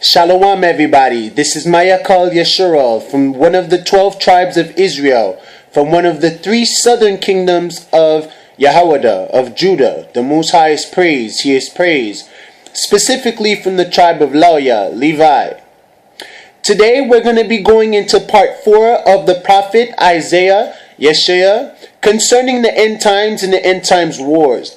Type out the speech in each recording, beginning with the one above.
Shalom everybody, this is YashaiYAH from one of the 12 tribes of Israel, from one of the 3 southern kingdoms of Yehuda, of Judah. The Most High is praised, He is praised, specifically from the tribe of Levi. Today we're going to be going into part 4 of the prophet Isaiah, YashaiYAH, concerning the end times and the end times wars.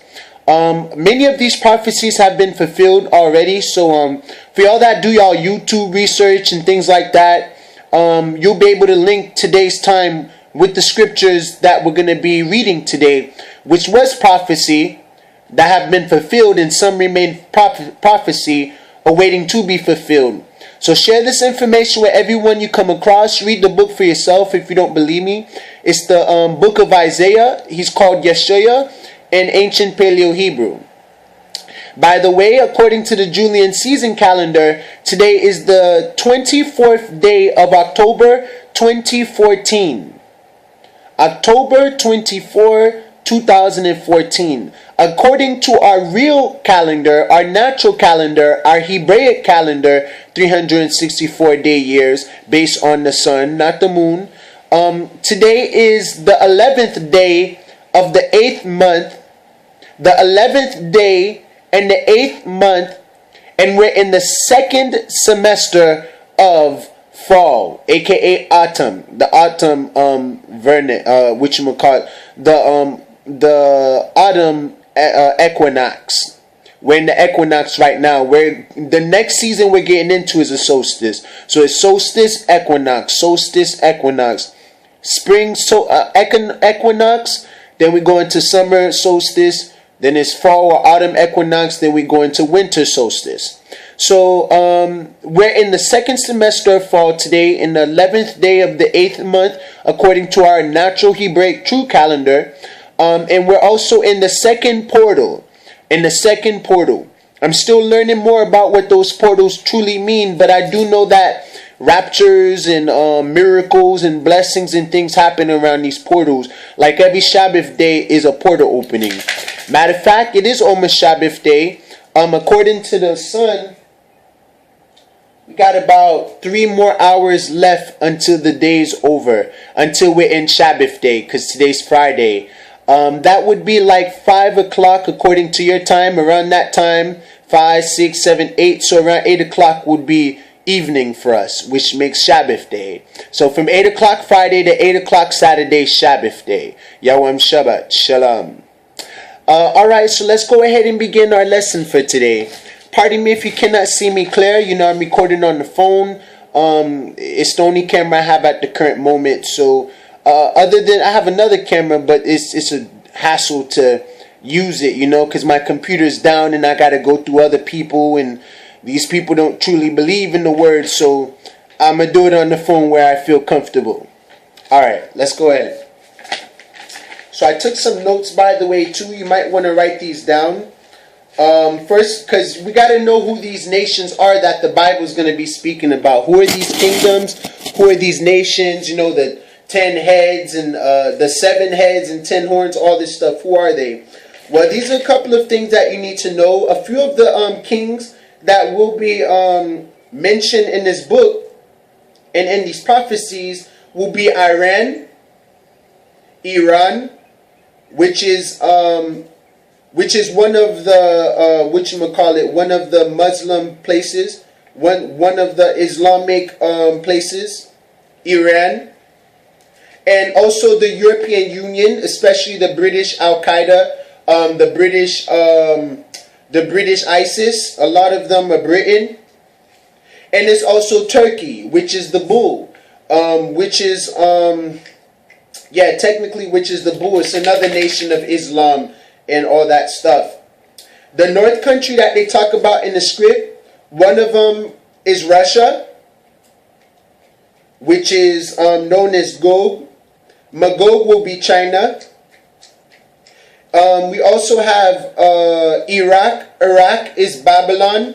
Many of these prophecies have been fulfilled already, so for y'all that do y'all YouTube research and things like that, you'll be able to link today's time with the scriptures that we're going to be reading today, which was prophecy that have been fulfilled, and some remain prophecy awaiting to be fulfilled. So share this information with everyone you come across. Read the book for yourself if you don't believe me. It's the book of Isaiah. He's called YashaiYAH in ancient Paleo-Hebrew. By the way, according to the Julian season calendar, today is the 24th day of October 2014. October 24, 2014. According to our real calendar, our natural calendar, our Hebraic calendar, 364-day years based on the sun, not the moon. Today is the 11th day of the 8th month, the 11th day and the 8th month, and we're in the second semester of fall, aka autumn, the autumn which we call it, the autumn equinox. We're in the equinox right now. Where the next season we're getting into is a solstice. So it's solstice, equinox, spring equinox. Then we go into summer solstice. Then it's fall or autumn equinox. Then we go into winter solstice. So we're in the second semester of fall today, in the 11th day of the 8th month, according to our natural Hebraic true calendar. And we're also in the second portal. I'm still learning more about what those portals truly mean, but I do know that raptures and miracles and blessings and things happen around these portals. Like every Sabbath day is a portal opening. Matter of fact, it is almost Sabbath day. According to the sun, we got about 3 more hours left until the day's over, until we're in Sabbath day, because today's Friday. That would be like 5 o'clock according to your time. Around that time, 5, 6, 7, 8. So around 8 o'clock would be evening for us, which makes Sabbath day. So from 8 o'clock Friday to 8 o'clock Saturday, Sabbath day. Yawam Shabbat. Shalom. Alright, so let's go ahead and begin our lesson for today. Pardon me if you cannot see me clear. You know, I'm recording on the phone. It's the only camera I have at the current moment. So other than, I have another camera, but it's a hassle to use it, you know, because my computer's down and I got to go through other people, and these people don't truly believe in the word, so I'm going to do it on the phone where I feel comfortable. Alright, let's go ahead. So I took some notes, by the way, too. You might want to write these down. First, because we got to know who these nations are that the Bible's going to be speaking about. Who are these kingdoms? Who are these nations? You know, the 10 heads and the 7 heads and 10 horns, all this stuff. Who are they? Well, these are a couple of things that you need to know. A few of the kings that will be mentioned in this book and in these prophecies will be Iran, which is one of the one of the Muslim places, one of the Islamic places, Iran. And also the European Union, especially the British Al-Qaeda, the British ISIS. A lot of them are Britain. And it's also Turkey, which is the bull, which is the bull. It's another nation of Islam and all that stuff. The North country that they talk about in the script, one of them is Russia, which is known as Gog. Magog will be China. We also have Iraq. Iraq is Babylon.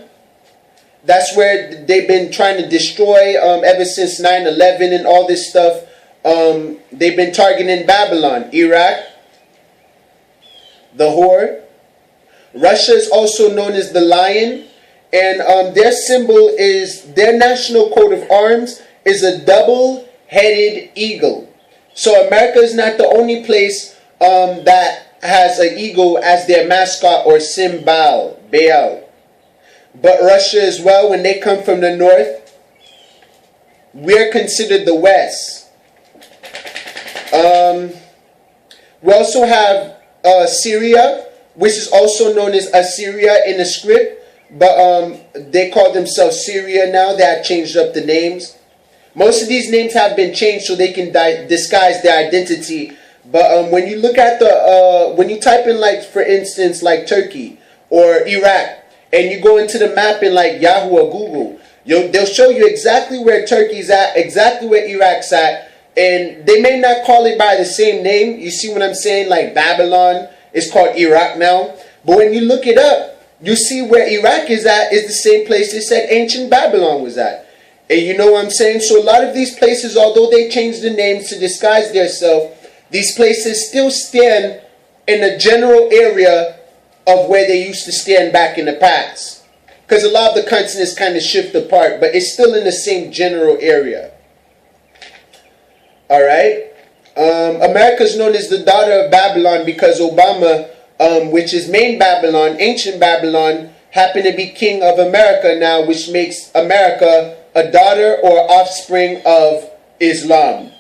That's where they've been trying to destroy ever since 9/11 and all this stuff. They've been targeting Babylon. Iraq, the whore. Russia is also known as the lion. And their symbol is, their national coat of arms is a double-headed eagle. So America is not the only place that has an eagle as their mascot or symbol, Baal. But Russia as well, when they come from the north, we're considered the West. We also have Syria, which is also known as Assyria in the script, but they call themselves Syria now. They have changed up the names. Most of these names have been changed so they can disguise their identity. But when you look at the, when you type in, like, for instance, like Turkey or Iraq, and you go into the map in like Yahoo or Google, they'll show you exactly where Turkey's at, exactly where Iraq's at, and they may not call it by the same name. You see what I'm saying? Like Babylon is called Iraq now. But when you look it up, you see where Iraq is at is the same place they said ancient Babylon was at. And you know what I'm saying? So a lot of these places, although they changed the names to disguise themselves, these places still stand in a general area of where they used to stand back in the past. Because a lot of the continents kind of shift apart, but it's still in the same general area. Alright? America is known as the daughter of Babylon because Obama, which is main Babylon, ancient Babylon, happened to be king of America now, which makes America a daughter or offspring of Islam.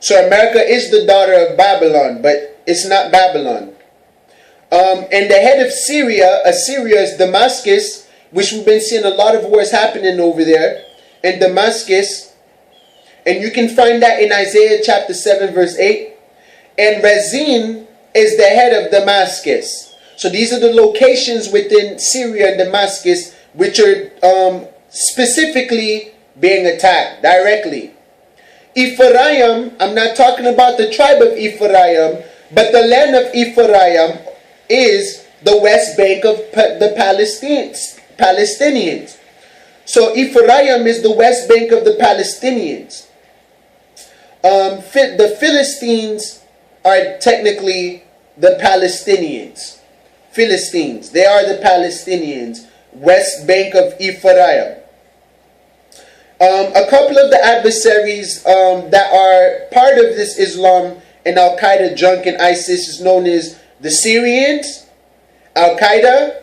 So America is the daughter of Babylon, but it's not Babylon. And the head of Syria, Assyria, is Damascus, which we've been seeing a lot of wars happening over there in Damascus. And you can find that in Isaiah chapter 7 verse 8. And Rezin is the head of Damascus. So these are the locations within Syria and Damascus which are specifically being attacked directly. Ephraim, I'm not talking about the tribe of Ephraim, but the land of Ephraim is the west bank of the Palestinians. So Ephraim is the west bank of the Palestinians. The Philistines are technically the Palestinians. Philistines, they are the Palestinians, west bank of Ephraim. A couple of the adversaries that are part of this Islam and Al-Qaeda junk and ISIS is known as the Syrians, Al-Qaeda,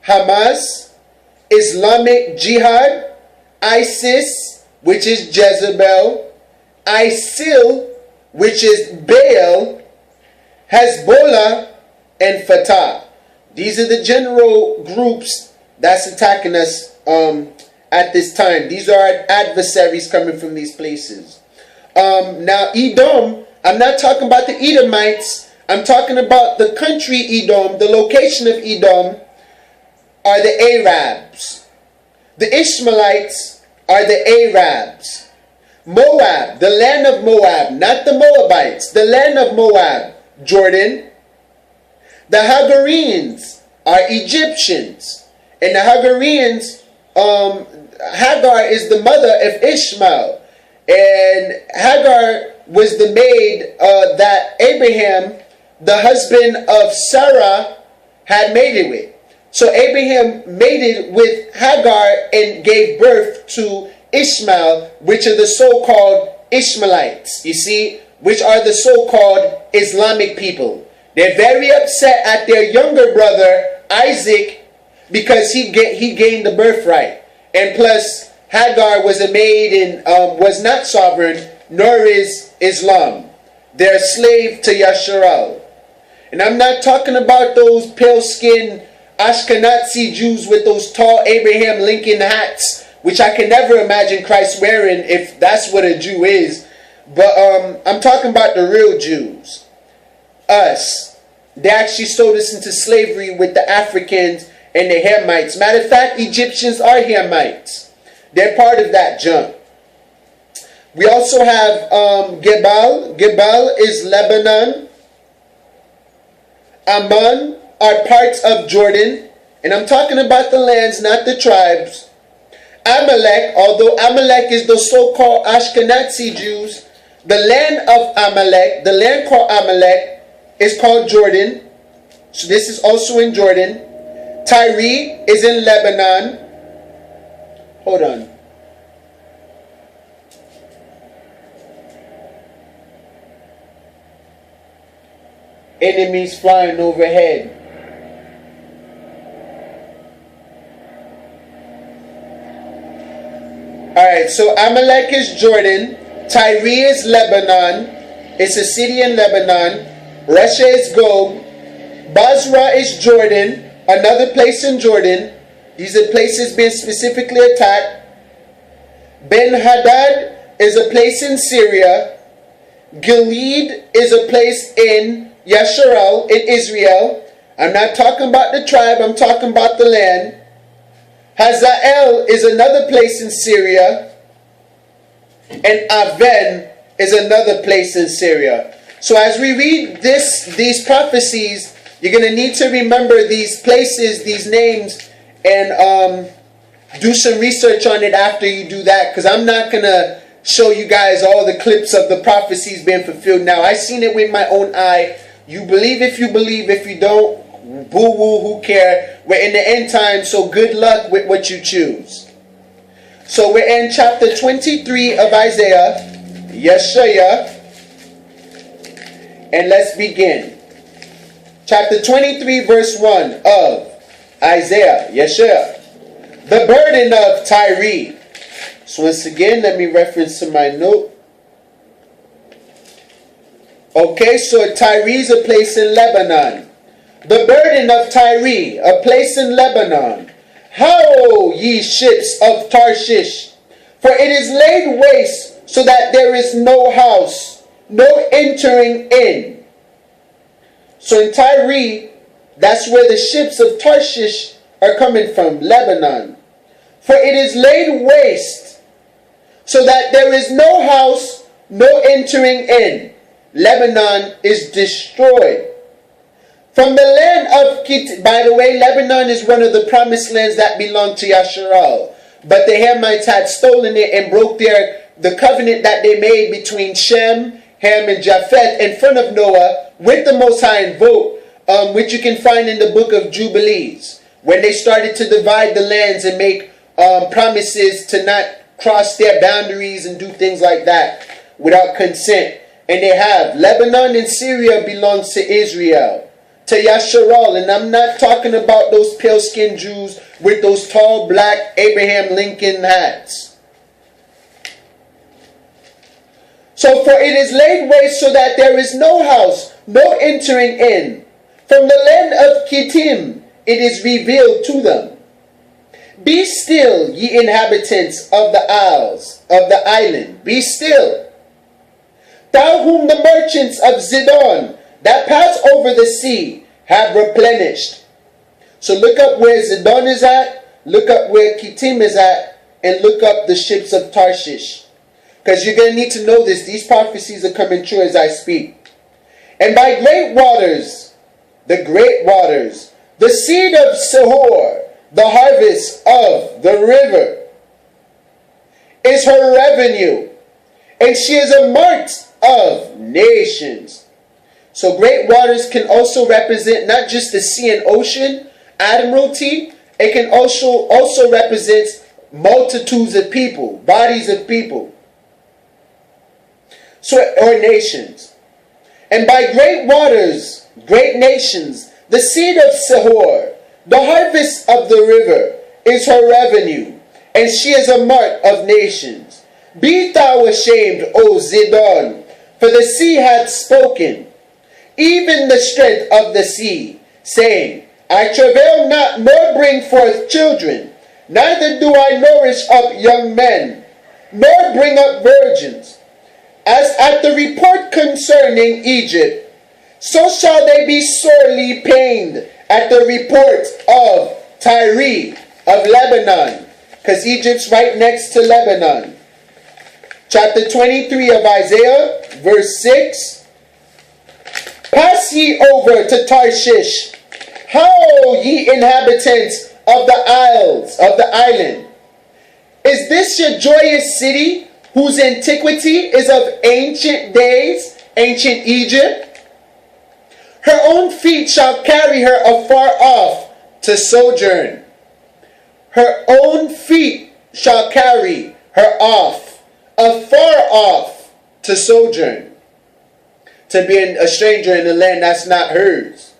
Hamas, Islamic Jihad, ISIS, which is Jezebel, ISIL, which is Baal, Hezbollah, and Fatah. These are the general groups that's attacking us at this time. These are our adversaries coming from these places. Now, Edom, I'm not talking about the Edomites. I'm talking about the country Edom. The location of Edom are the Arabs. The Ishmaelites are the Arabs. Moab, the land of Moab, not the Moabites, the land of Moab, Jordan. The Hagarenes are Egyptians. And the Hagarenes, Hagar is the mother of Ishmael. And Hagar was the maid that Abraham, the husband of Sarah, had mated with. So Abraham mated with Hagar and gave birth to Ishmael, which are the so-called Ishmaelites, you see, which are the so-called Islamic people. They're very upset at their younger brother, Isaac, because he gained the birthright. And plus, Hagar was a maid and was not sovereign, nor is Islam. They're a slave to YashaiYAH. And I'm not talking about those pale-skinned Ashkenazi Jews with those tall Abraham Lincoln hats, which I can never imagine Christ wearing if that's what a Jew is. But I'm talking about the real Jews. Us. They actually sold us into slavery with the Africans and the Hamites. Matter of fact, Egyptians are Hamites. They're part of that junk. We also have Gebal. Gebal is Lebanon. Ammon are parts of Jordan. And I'm talking about the lands, not the tribes. Amalek, although Amalek is the so-called Ashkenazi Jews, the land of Amalek, the land called Amalek, is called Jordan. So this is also in Jordan. Tyre is in Lebanon. Hold on. Enemies flying overhead. Alright, so Amalek is Jordan. Tyre is Lebanon. It's a city in Lebanon. Russia is Gog. Basra is Jordan. Another place in Jordan. These are places being specifically attacked. Ben-Hadad is a place in Syria. Gilead is a place in YashaiYAH in Israel. I'm not talking about the tribe, I'm talking about the land. Hazael is another place in Syria. And Aven is another place in Syria. So as we read these prophecies, you're going to need to remember these places, these names, and do some research on it after you do that. Because I'm not going to show you guys all the clips of the prophecies being fulfilled now. I seen it with my own eye. You believe if you believe. If you don't, boo-woo, who care? We're in the end time, so good luck with what you choose. So we're in chapter 23 of Isaiah, YashaiYAH. And let's begin. Chapter 23, verse 1 of Isaiah, YashaiYAH. The burden of Tyre. So once again, let me reference to my note. Okay, so Tyre is a place in Lebanon. The burden of Tyre, a place in Lebanon. How, ye ships of Tarshish? For it is laid waste, so that there is no house, no entering in. So in Tyre, that's where the ships of Tarshish are coming from, Lebanon. For it is laid waste, so that there is no house, no entering in. Lebanon is destroyed. From the land of Kit, by the way, Lebanon is one of the promised lands that belong to YashaiYAH. But the Hamites had stolen it and broke the covenant that they made between Shem, Ham, and Japheth in front of Noah with the Most High in vote, which you can find in the book of Jubilees, when they started to divide the lands and make promises to not cross their boundaries and do things like that without consent. And they have Lebanon and Syria belongs to Israel, to YashaiYAH. And I'm not talking about those pale-skinned Jews with those tall black Abraham Lincoln hats. So for it is laid waste, so that there is no house, no entering in. From the land of Kittim it is revealed to them. Be still, ye inhabitants of the isles, of the island. Be still. Thou whom the merchants of Zidon that pass over the sea have replenished. So look up where Zidon is at, look up where Kittim is at, and look up the ships of Tarshish. Because you're going to need to know this. These prophecies are coming true as I speak. And by great waters, the seed of Sehor, the harvest of the river, is her revenue, and she is a mart of nations. So great waters can also represent not just the sea and ocean, admiralty. It can also represent multitudes of people, bodies of people, or nations. And by great waters, great nations, the seed of Sehor, the harvest of the river, is her revenue, and she is a mart of nations. Be thou ashamed, O Zidon, for the sea hath spoken, even the strength of the sea, saying, I travail not, nor bring forth children, neither do I nourish up young men, nor bring up virgins. As at the report concerning Egypt, so shall they be sorely pained at the report of Tyre, of Lebanon, because Egypt's right next to Lebanon. Chapter 23 of Isaiah, verse 6. Pass ye over to Tarshish, how ye inhabitants of the isles, of the island. Is this your joyous city, whose antiquity is of ancient days, ancient Egypt? Her own feet shall carry her afar off to sojourn. Her own feet shall carry her off, afar off to sojourn, to be a stranger in the land that's not hers.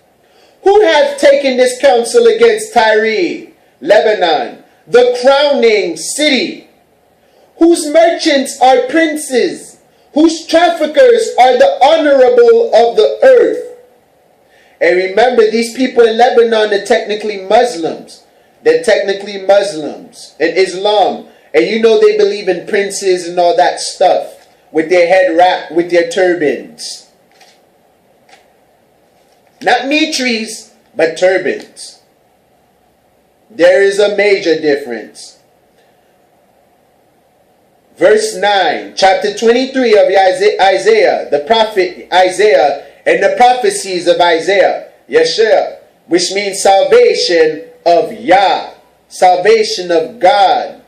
Who hath taken this counsel against Tyre, Lebanon, the crowning city, whose merchants are princes, whose traffickers are the honorable of the earth? And remember, these people in Lebanon are technically Muslims. They're technically Muslims in Islam. And you know they believe in princes and all that stuff, with their head wrapped with their turbans. Not mitris, but turbans. There is a major difference. Verse 9, chapter 23 of Isaiah, the prophet Isaiah, and the prophecies of Isaiah, YashaiYAH, which means salvation of Yah, salvation of God.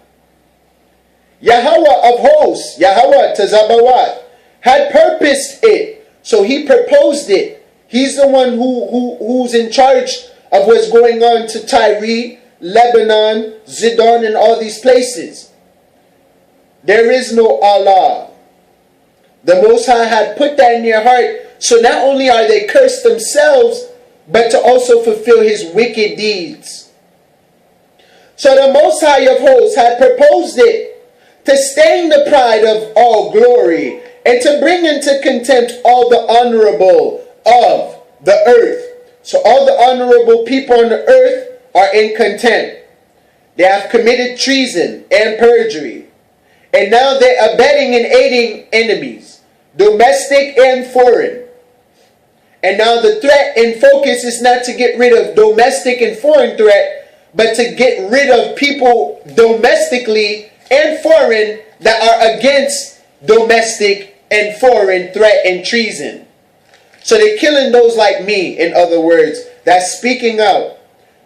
Yahweh of hosts, Yahweh Tazabawat, had purposed it, so he proposed it. He's the one who's in charge of what's going on to Tyre, Lebanon, Zidon, and all these places. There is no Allah. The Most High had put that in their heart, so not only are they cursed themselves, but to also fulfill his wicked deeds. So the Most High of hosts had proposed it, to stain the pride of all glory, and to bring into contempt all the honorable of the earth. So all the honorable people on the earth are in contempt. They have committed treason and perjury. And now they're abetting and aiding enemies, domestic and foreign. And now the threat and focus is not to get rid of domestic and foreign threat, but to get rid of people domestically and foreign that are against domestic and foreign threat and treason. So they're killing those like me, in other words, that's speaking out.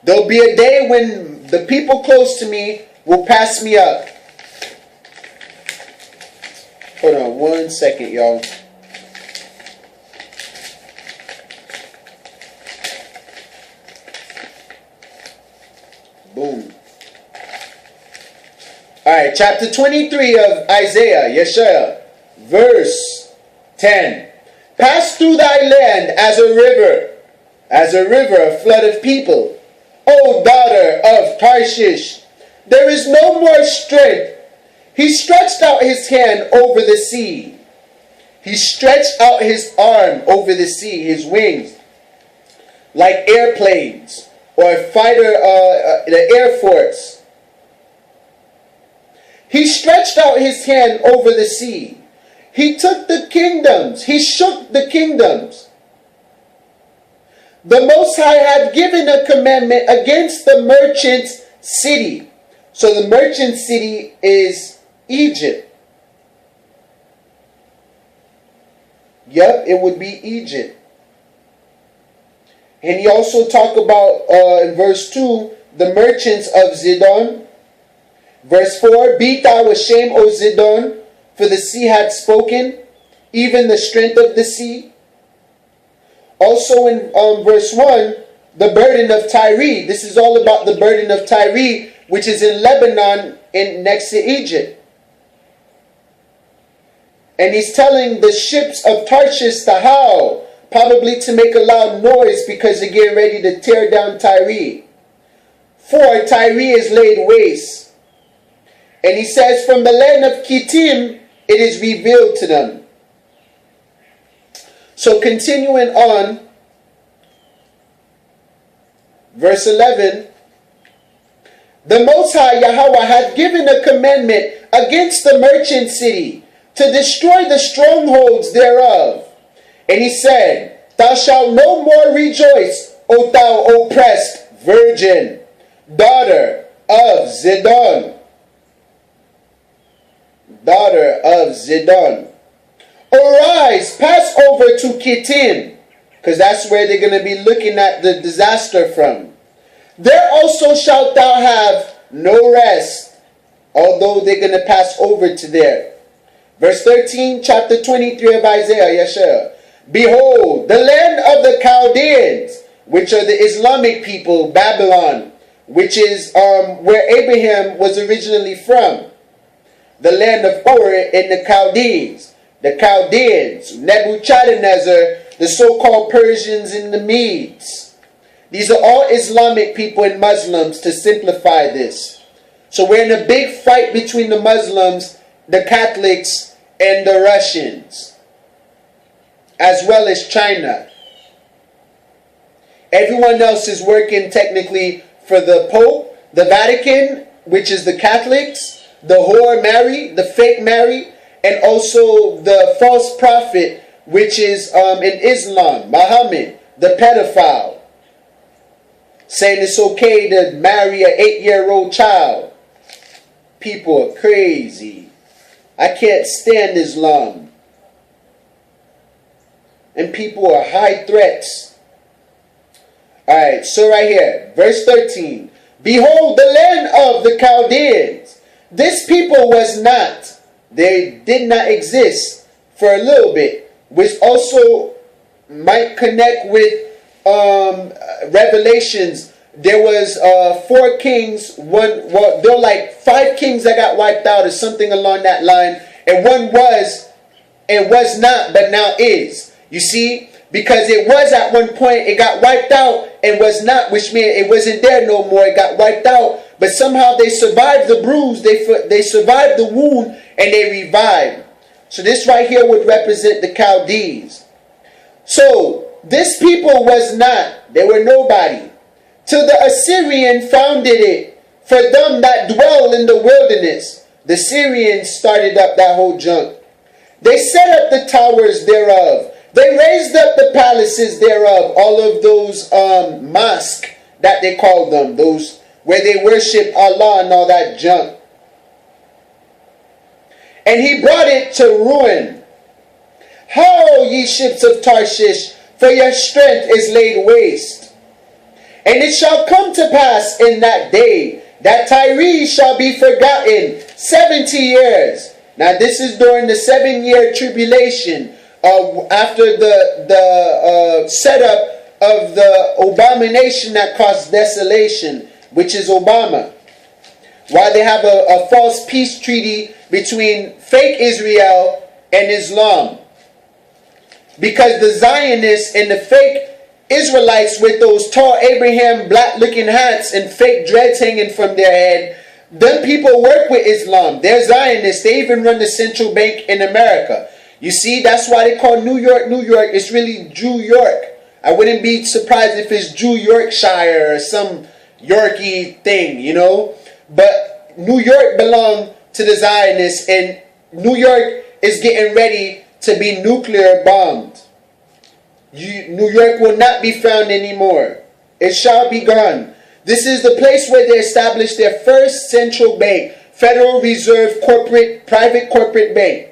There'll be a day when the people close to me will pass me up. Hold on 1 second, y'all. Boom. Alright, chapter 23 of Isaiah, YashaiYAH, verse 10. Pass through thy land as a river, a flood of people. O daughter of Tarshish, there is no more strength. He stretched out his hand over the sea. He stretched out his arm over the sea, his wings, like airplanes or the Air Force. He stretched out his hand over the sea. He took the kingdoms. He shook the kingdoms. The Most High had given a commandment against the merchant city. So the merchant city is Egypt. Yep, it would be Egypt. And he also talked about, in verse 2, the merchants of Zidon. Verse 4, Be thou ashamed, O Zidon, for the sea had spoken, even the strength of the sea. Also in verse 1, the burden of Tyre. This is all about the burden of Tyre, which is in Lebanon, next to Egypt. And he's telling the ships of Tarshish to howl, probably to make a loud noise because they're getting ready to tear down Tyre. For Tyre is laid waste. And he says, from the land of Kittim, it is revealed to them. So continuing on, verse 11, the Most High Yahweh had given a commandment against the merchant city, to destroy the strongholds thereof. And he said, Thou shalt no more rejoice, O thou oppressed virgin, daughter of Zidon. Daughter of Zidon. Arise, pass over to Kittim, because that's where they're going to be looking at the disaster from. There also shalt thou have no rest, although they're going to pass over to there. Verse 13, chapter 23 of Isaiah, YashaiYAH. Behold, the land of the Chaldeans, which are the Islamic people, Babylon, which is where Abraham was originally from, the land of Ur in the Chaldees, the Chaldeans, Nebuchadnezzar, the so-called Persians and the Medes. These are all Islamic people and Muslims, to simplify this. So we're in a big fight between the Muslims, the Catholics, and the Russians, as well as China. Everyone else is working technically for the Pope, the Vatican, which is the Catholics, the whore Mary, the fake Mary, and also the false prophet, which is in Islam, Muhammad, the pedophile, saying it's okay to marry an 8-year-old child. People are crazy. I can't stand Islam. And people are high threats. Alright, so right here, verse 13. Behold, the land of the Chaldeans. This people was not. They did not exist for a little bit, which also might connect with Revelations. There was 4 kings. There were like 5 kings that got wiped out, or something along that line. And one was, and was not, but now is. You see? Because it was at one point, it got wiped out and was not, which means it wasn't there no more. It got wiped out, but somehow they survived the bruise, they survived the wound, and they revived. So this right here would represent the Chaldees. So this people was not, they were nobody, till the Assyrian founded it for them that dwell in the wilderness. The Syrians started up that whole junk. They set up the towers thereof. They raised up the palaces thereof, all of those mosques that they called them, those where they worship Allah and all that junk. And he brought it to ruin. Ho, ye ships of Tarshish, for your strength is laid waste. And it shall come to pass in that day that Tyre shall be forgotten 70 years. Now this is during the 7-year tribulation, after the setup of the abomination that caused desolation, which is Obama. While they have a false peace treaty between fake Israel and Islam. Because the Zionists and the fake Israelites with those tall Abraham black-looking hats and fake dreads hanging from their head, them people work with Islam. They're Zionists. They even run the central bank in America. You see, that's why they call New York, New York. It's really Jew York. I wouldn't be surprised if it's Jew Yorkshire or some Yorkie thing, you know. But New York belonged to the Zionists, and New York is getting ready to be nuclear bombed. New York will not be found anymore. It shall be gone. This is the place where they established their first central bank, Federal Reserve private corporate bank.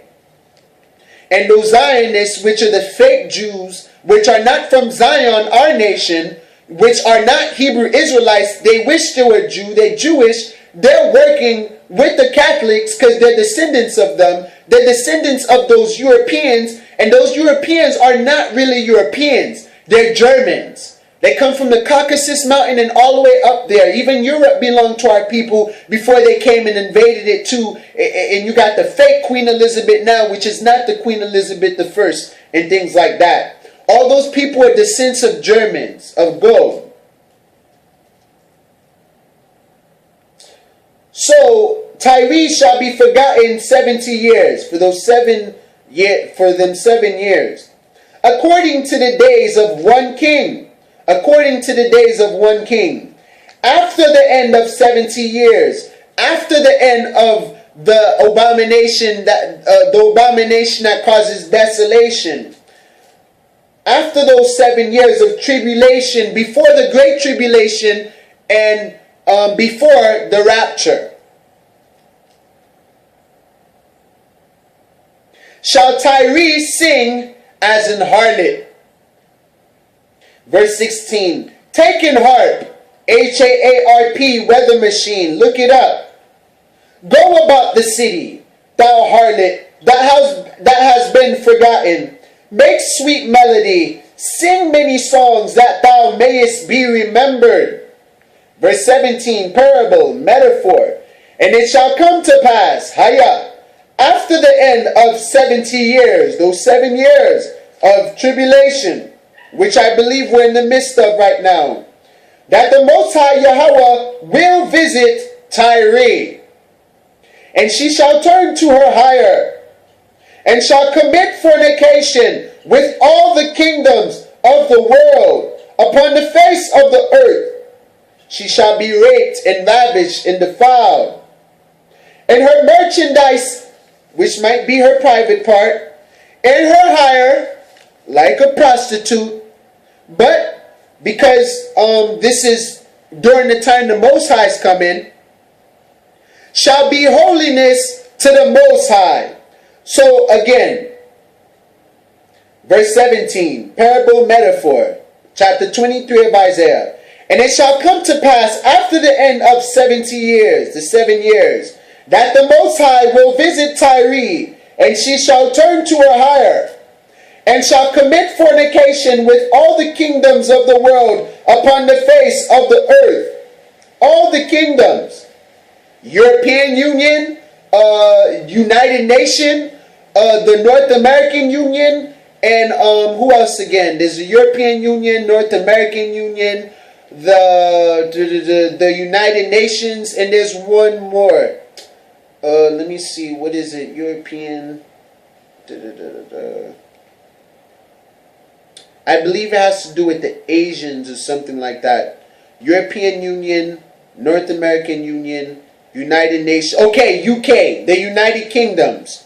And those Zionists, which are the fake Jews, which are not from Zion, our nation, which are not Hebrew Israelites, they wish they were Jew, they're Jewish, they're working with the Catholics because they're descendants of them. They're descendants of those Europeans, and those Europeans are not really Europeans. They're Germans. They come from the Caucasus Mountain and all the way up there. Even Europe belonged to our people before they came and invaded it too. And you got the fake Queen Elizabeth now, which is not the Queen Elizabeth I, and things like that. All those people are descendants of Germans, of gold. So Tyre shall be forgotten 70 years for those 7 years, according to the days of one king. According to the days of one king. After the end of 70 years, after the end of the abomination that causes desolation, after those 7 years of tribulation, before the great tribulation and before the rapture, shall Tyre sing as an harlot. Verse 16. Take an harp, H-A-A-R-P, weather machine, look it up. Go about the city, thou harlot, that has been forgotten. Make sweet melody, Sing many songs that thou mayest be remembered. Verse 17, parable, metaphor. And it shall come to pass, YashaiYAH, after the end of 70 years, those 7 years of tribulation, which I believe we're in the midst of right now, that the Most High Yahweh will visit Tyre, and she shall turn to her hire, and shall commit fornication with all the kingdoms of the world upon the face of the earth. She shall be raped and lavished and defiled, and her merchandise, which might be her private part, and her hire, like a prostitute, but because this is during the time the Most High's come in, shall be holiness to the Most High. So again, verse 17, parable, metaphor, chapter 23 of Isaiah. And it shall come to pass after the end of 70 years, the 7 years, that the Most High will visit Tyre, and she shall turn to her hire, and shall commit fornication with all the kingdoms of the world upon the face of the earth. All the kingdoms. European Union, United Nation, the North American Union, and who else again? There's the European Union, North American Union, the United Nations, and there's one more. Let me see, what is it? European. I believe it has to do with the Asians or something like that. European Union, North American Union, United Nations. Okay, UK, the United Kingdoms.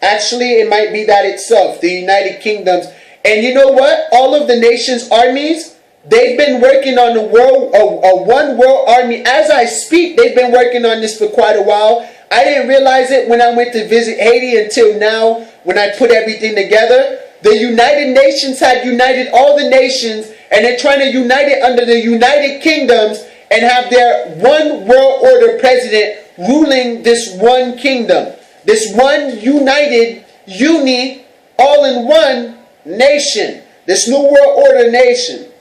Actually, it might be that itself, the United Kingdoms. And you know what? All of the nations' armies, they've been working on a one world army. As I speak, they've been working on this for quite a while. I didn't realize it when I went to visit Haiti until now, when I put everything together. The United Nations had united all the nations, and they're trying to unite it under the United Kingdoms and have their one world order president ruling this one kingdom. This one united, all-in-one nation. This new world order nation.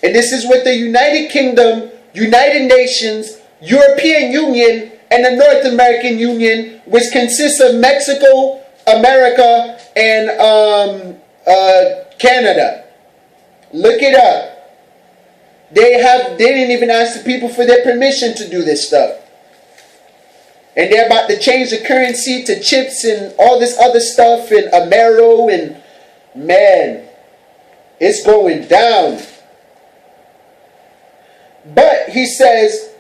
And this is what the United Kingdom, United Nations, European Union, and the North American Union, which consists of Mexico, America, and Canada. Look it up. They didn't even ask the people for their permission to do this stuff. And they're about to change the currency to chips and all this other stuff and Amero, and man, it's going down. But he says,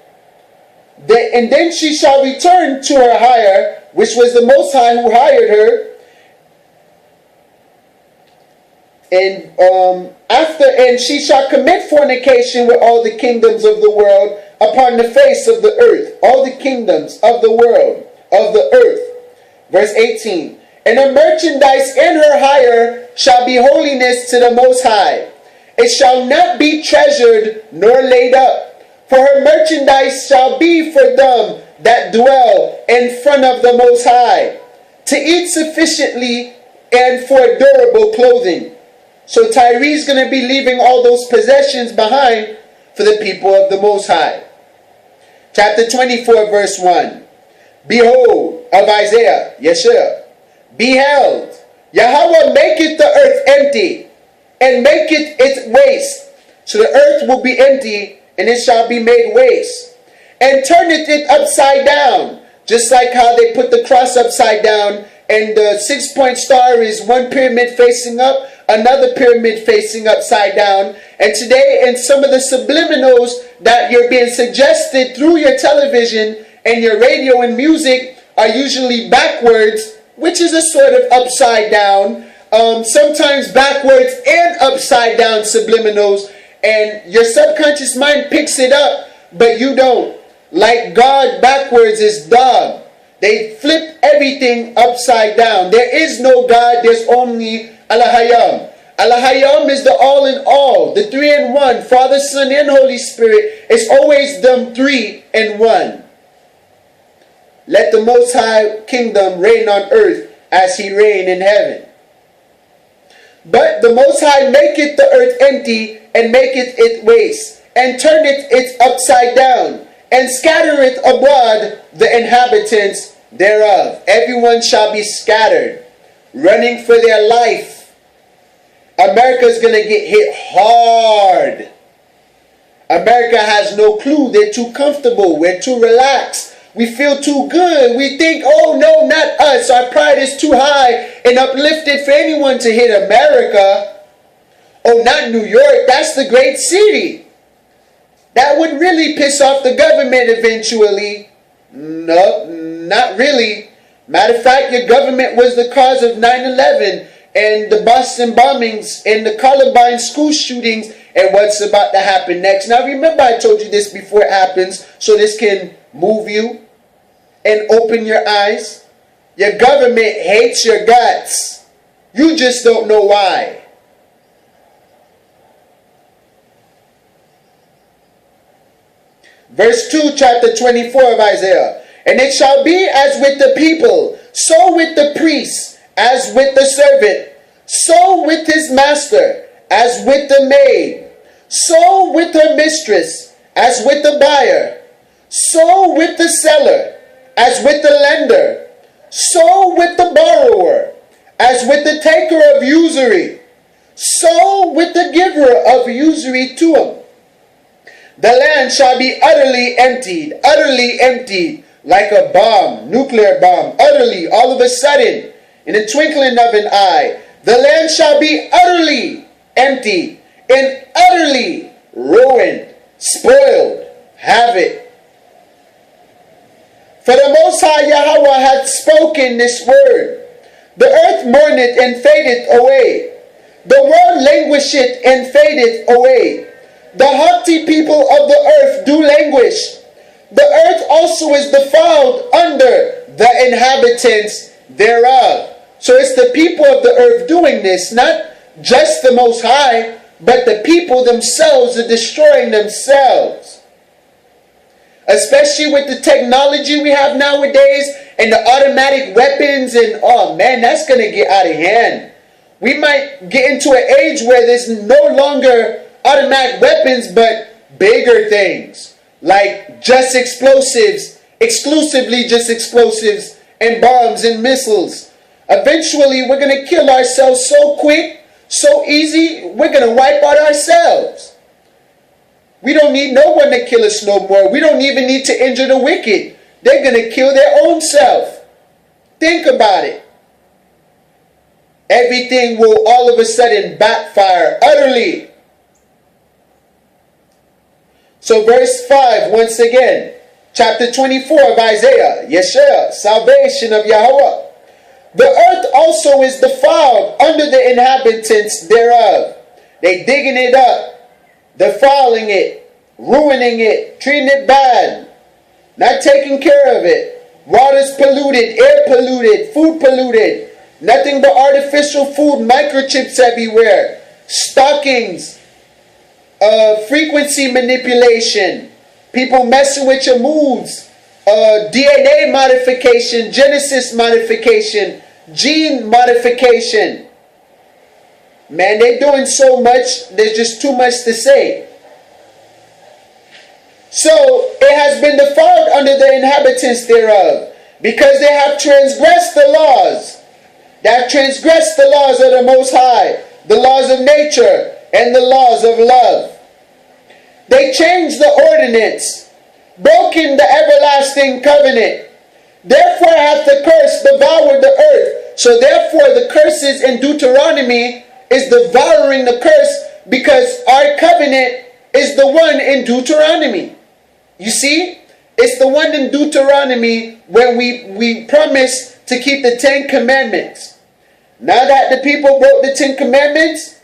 and then she shall return to her hire, which was the Most High who hired her. And she shall commit fornication with all the kingdoms of the world upon the face of the earth. All the kingdoms of the world, of the earth. Verse 18. And her merchandise and her hire shall be holiness to the Most High. It shall not be treasured nor laid up. For her merchandise shall be for them that dwell in front of the Most High, to eat sufficiently and for durable clothing. So Tyre's going to be leaving all those possessions behind for the people of the Most High. Chapter 24, verse 1. Behold, of Isaiah, YashaiYAH, beheld, Yahweh maketh the earth empty, and maketh it waste. So the earth will be empty, and it shall be made waste. And turneth it upside down, just like how they put the cross upside down, and the 6-point star is one pyramid facing up, another pyramid facing upside down. And today, in some of the subliminals that you're being suggested through your television and your radio and music are usually backwards, which is a sort of upside down, sometimes backwards and upside down subliminals, and your subconscious mind picks it up, but you don't. Like God backwards is dog. They flip everything upside down. There is no God, there's only Allah-Hayam. Allah-Hayam is the all in all, the 3 in 1, Father, Son, and Holy Spirit. It's always them 3 in 1. Let the Most High kingdom reign on earth as he reigned in heaven. But the Most High maketh the earth empty, and maketh it waste, and turneth it upside down, and scattereth abroad the inhabitants thereof. Everyone shall be scattered, running for their life. America's going to get hit hard. America has no clue. They're too comfortable. We're too relaxed. We feel too good. We think, oh no, not us. Our pride is too high and uplifted for anyone to hit America. Oh, not New York. That's the great city. That would really piss off the government eventually. No, not really. Matter of fact, your government was the cause of 9/11 and the Boston bombings and the Columbine school shootings and what's about to happen next. Now remember, I told you this before it happens, so this can move you and open your eyes. Your government hates your guts. You just don't know why. Verse 2, chapter 24 of Isaiah. And it shall be as with the people, so with the priest, as with the servant, so with his master, as with the maid, so with her mistress, as with the buyer, so with the seller, as with the lender, so with the borrower, as with the taker of usury, so with the giver of usury to him. The land shall be utterly emptied, like a bomb, nuclear bomb, utterly, all of a sudden, in the twinkling of an eye. The land shall be utterly emptied and utterly ruined, spoiled, havoc. For the Most High Yahweh hath spoken this word. The earth mourneth and fadeth away. The world languisheth and fadeth away. The haughty people of the earth do languish. The earth also is defiled under the inhabitants thereof. So it's the people of the earth doing this, not just the Most High, but the people themselves are destroying themselves. Especially with the technology we have nowadays and the automatic weapons, and oh man, that's going to get out of hand. We might get into an age where there's no longer automatic weapons, but bigger things like just explosives, exclusively just explosives and bombs and missiles. Eventually, we're going to kill ourselves so quick, so easy, we're going to wipe out ourselves. We don't need no one to kill us no more. We don't even need to injure the wicked. They're going to kill their own self. Think about it. Everything will all of a sudden backfire utterly. So verse 5, once again, chapter 24 of Isaiah, YashaiYAH, salvation of Yahweh. The earth also is defiled under the inhabitants thereof. They digging it up, defiling it, ruining it, treating it bad, not taking care of it. Water's polluted, air polluted, food polluted. Nothing but artificial food, microchips everywhere, stockings, frequency manipulation, people messing with your moods, DNA modification, genesis modification, gene modification. Man, they're doing so much, there's just too much to say. So, it has been defiled under the inhabitants thereof, because they have transgressed the laws. They have transgressed the laws of the Most High, the laws of nature, and the laws of love. They changed the ordinance, broken the everlasting covenant. Therefore hath the curse devoured the earth. So therefore the curses in Deuteronomy is devouring the curse, because our covenant is the one in Deuteronomy. You see? It's the one in Deuteronomy where we promise to keep the 10 Commandments. Now that the people broke the 10 Commandments,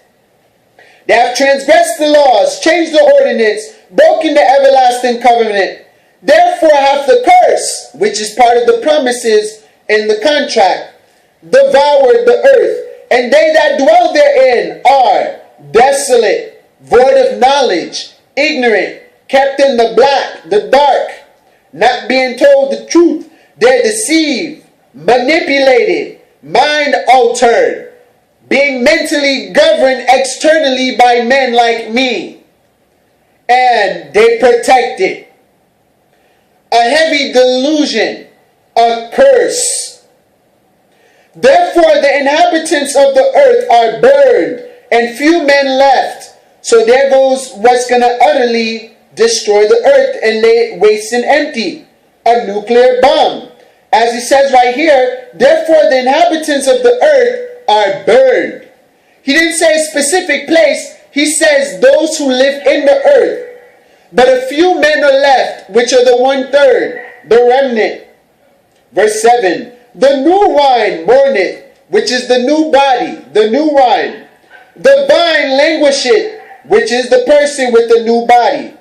they have transgressed the laws, changed the ordinance, broken the everlasting covenant. Therefore hath the curse, which is part of the promises in the contract, devoured the earth. And they that dwell therein are desolate, void of knowledge, ignorant, kept in the black, the dark, not being told the truth. They're deceived, manipulated, mind altered. being mentally governed externally by men like me, and they protect it. A heavy delusion, a curse. Therefore the inhabitants of the earth are burned, and few men left. So there goes what's going to utterly destroy the earth and lay it waste and empty. A nuclear bomb. As he says right here, therefore the inhabitants of the earth are burned. He didn't say a specific place. He says those who live in the earth. But a few men are left, which are the 1/3, the remnant. Verse 7. The new wine mourneth, which is the new body, the new wine. The vine languisheth, which is the person with the new body.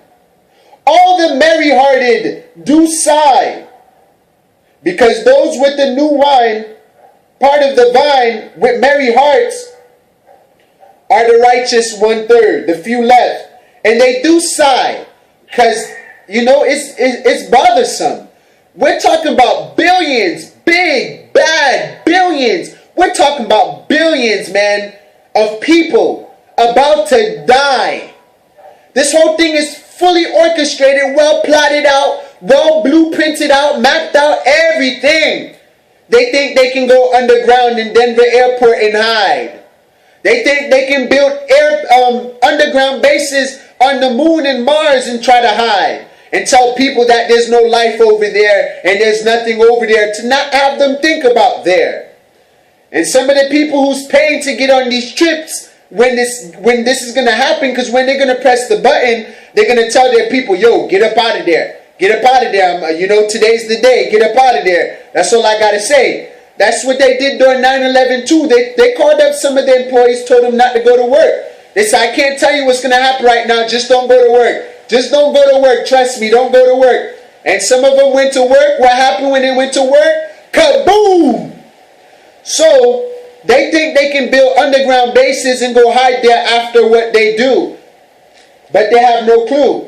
All the merry-hearted do sigh, because those with the new wine, part of the vine with merry hearts, are the righteous 1/3, the few left. And they do sigh, because, it's bothersome. We're talking about billions, big, bad billions. We're talking about billions, man, of people about to die. This whole thing is fully orchestrated, well plotted out, well blueprinted out, mapped out, everything. They think they can go underground in Denver airport and hide. They think they can build underground bases on the moon and Mars and try to hide. And tell people that there's no life over there and there's nothing over there, to not have them think about there. And some of the people who's paying to get on these trips when this is going to happen, because when they're going to press the button, they're going to tell their people, yo, get up out of there. Get up out of there. Today's the day. Get up out of there. That's all I got to say. That's what they did during 9/11 too. They called up some of the employees, told them not to go to work. They said, I can't tell you what's going to happen right now. Just don't go to work. Just don't go to work. Trust me, don't go to work. And some of them went to work. What happened when they went to work? Kaboom! So they think they can build underground bases and go hide there after what they do. But they have no clue.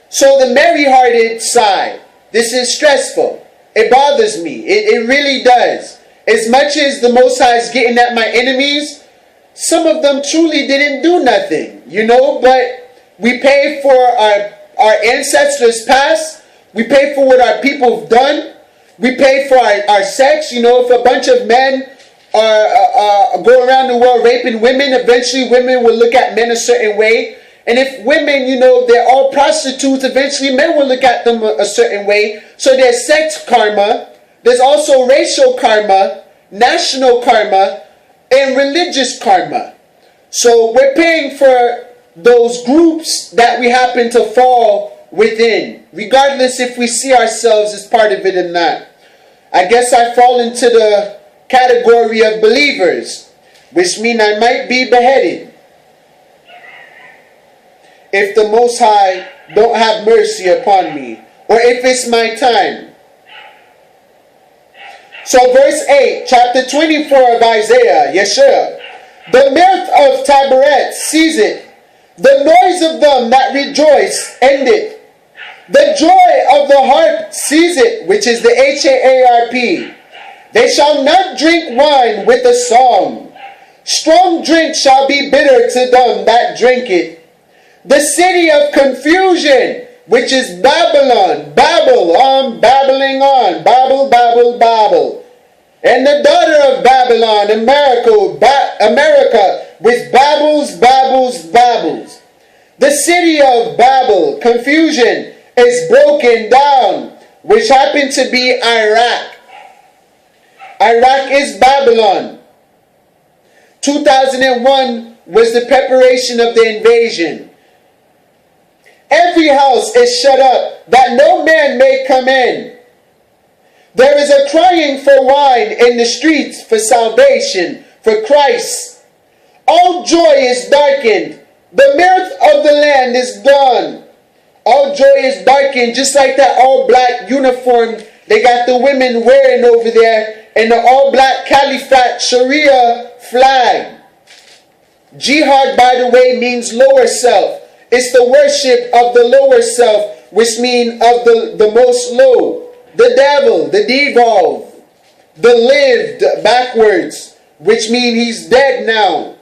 So the merry-hearted side, this is stressful. It bothers me. It really does. As much as the Most High is getting at my enemies, some of them truly didn't do nothing, but we pay for our ancestors past. We pay for what our people have done. We pay for our sex. If a bunch of men go around the world raping women, eventually women will look at men a certain way. And if women, they're all prostitutes, eventually men will look at them a certain way. So there's sex karma. There's also racial karma, national karma, and religious karma. So we're paying for those groups that we happen to fall within, regardless if we see ourselves as part of it or not. I guess I fall into the category of believers, which means I might be beheaded if the Most High don't have mercy upon me, or if it's my time. So verse 8, chapter 24 of Isaiah, YashaiYAH. The mirth of Taberet ceaseth, the noise of them that rejoice endeth. The joy of the harp ceaseth, which is the HAARP. They shall not drink wine with a song. Strong drink shall be bitter to them that drink it. The city of confusion, which is Babylon. Babel, I'm babbling on. Babel, Babel, Babel. And the daughter of Babylon, America, with babbles, babbles, babbles. The city of Babel, confusion, is broken down, which happened to be Iraq. Iraq is Babylon. 2001 was the preparation of the invasion. Every house is shut up, that no man may come in. There is a crying for wine in the streets, for salvation, for Christ. All joy is darkened. The mirth of the land is gone. All joy is darkened, just like that all-black uniform they got the women wearing over there, and the all-black Caliphate Sharia flag. Jihad, by the way, means lower self. It's the worship of the lower self, which means of the most low. The devil, the devolve, the lived backwards, which means he's dead now.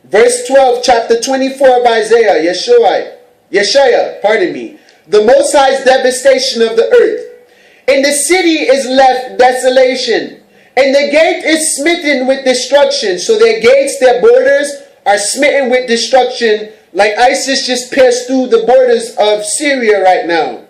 Verse 12, chapter 24 of Isaiah, YashaiYAH, pardon me. The Most High's devastation of the earth. And the city is left desolation, and the gate is smitten with destruction. So their gates, their borders are smitten with destruction, like ISIS just pierced through the borders of Syria right now.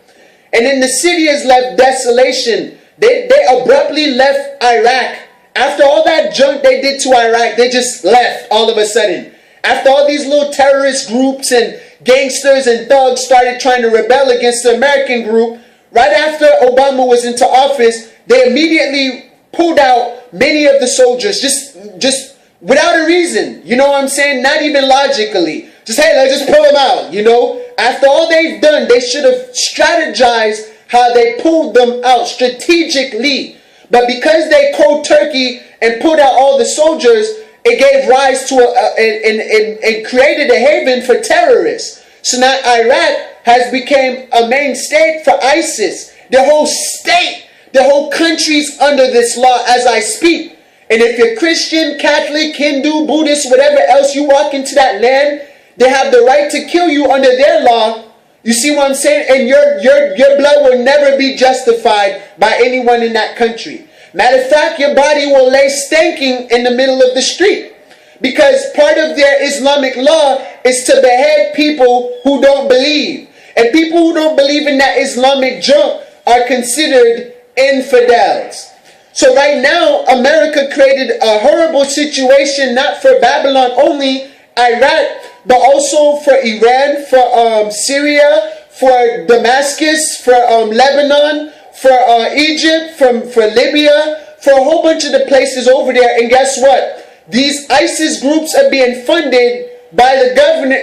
And then the city is left desolation. They abruptly left Iraq. After all that junk they did to Iraq, they just left all of a sudden. After all these little terrorist groups and gangsters and thugs started trying to rebel against the American group, right after Obama was into office, they immediately pulled out many of the soldiers, just without a reason. You know what I'm saying? Not even logically. Just, hey, let's just pull them out, you know? After all they've done, they should have strategized how they pulled them out strategically. But because they cold turkey and pulled out all the soldiers, it gave rise to and created a haven for terrorists. So now Iraq has become a main state for ISIS. The whole state, the whole country's under this law as I speak. And if you're Christian, Catholic, Hindu, Buddhist, whatever else, you walk into that land, they have the right to kill you under their law. You see what I'm saying? And your blood will never be justified by anyone in that country. Matter of fact, your body will lay stinking in the middle of the street. Because part of their Islamic law is to behead people who don't believe. And people who don't believe in that Islamic junk are considered infidels. So right now, America created a horrible situation, not for Babylon only, Iraq, but also for Iran, for Syria, for Damascus, for Lebanon, for Egypt, for Libya, for a whole bunch of the places over there. And guess what? These ISIS groups are being funded by the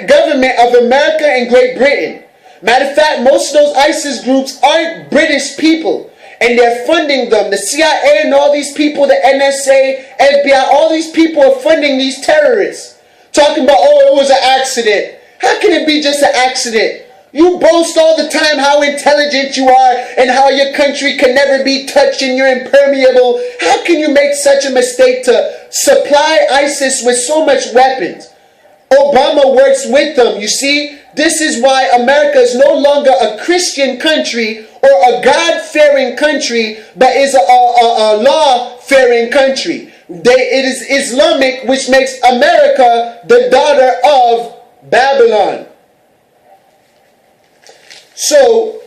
government of America and Great Britain. Matter of fact, most of those ISIS groups aren't British people. And they're funding them. The CIA and all these people, the NSA, FBI, all these people are funding these terrorists. Talking about, oh, it was an accident. How can it be just an accident? You boast all the time how intelligent you are and how your country can never be touched and you're impermeable. How can you make such a mistake to supply ISIS with so much weapons? Obama works with them. You see, this is why America is no longer a Christian country or a God-fearing country, but is a law-fearing country. It is Islamic, which makes America the daughter of Babylon. So,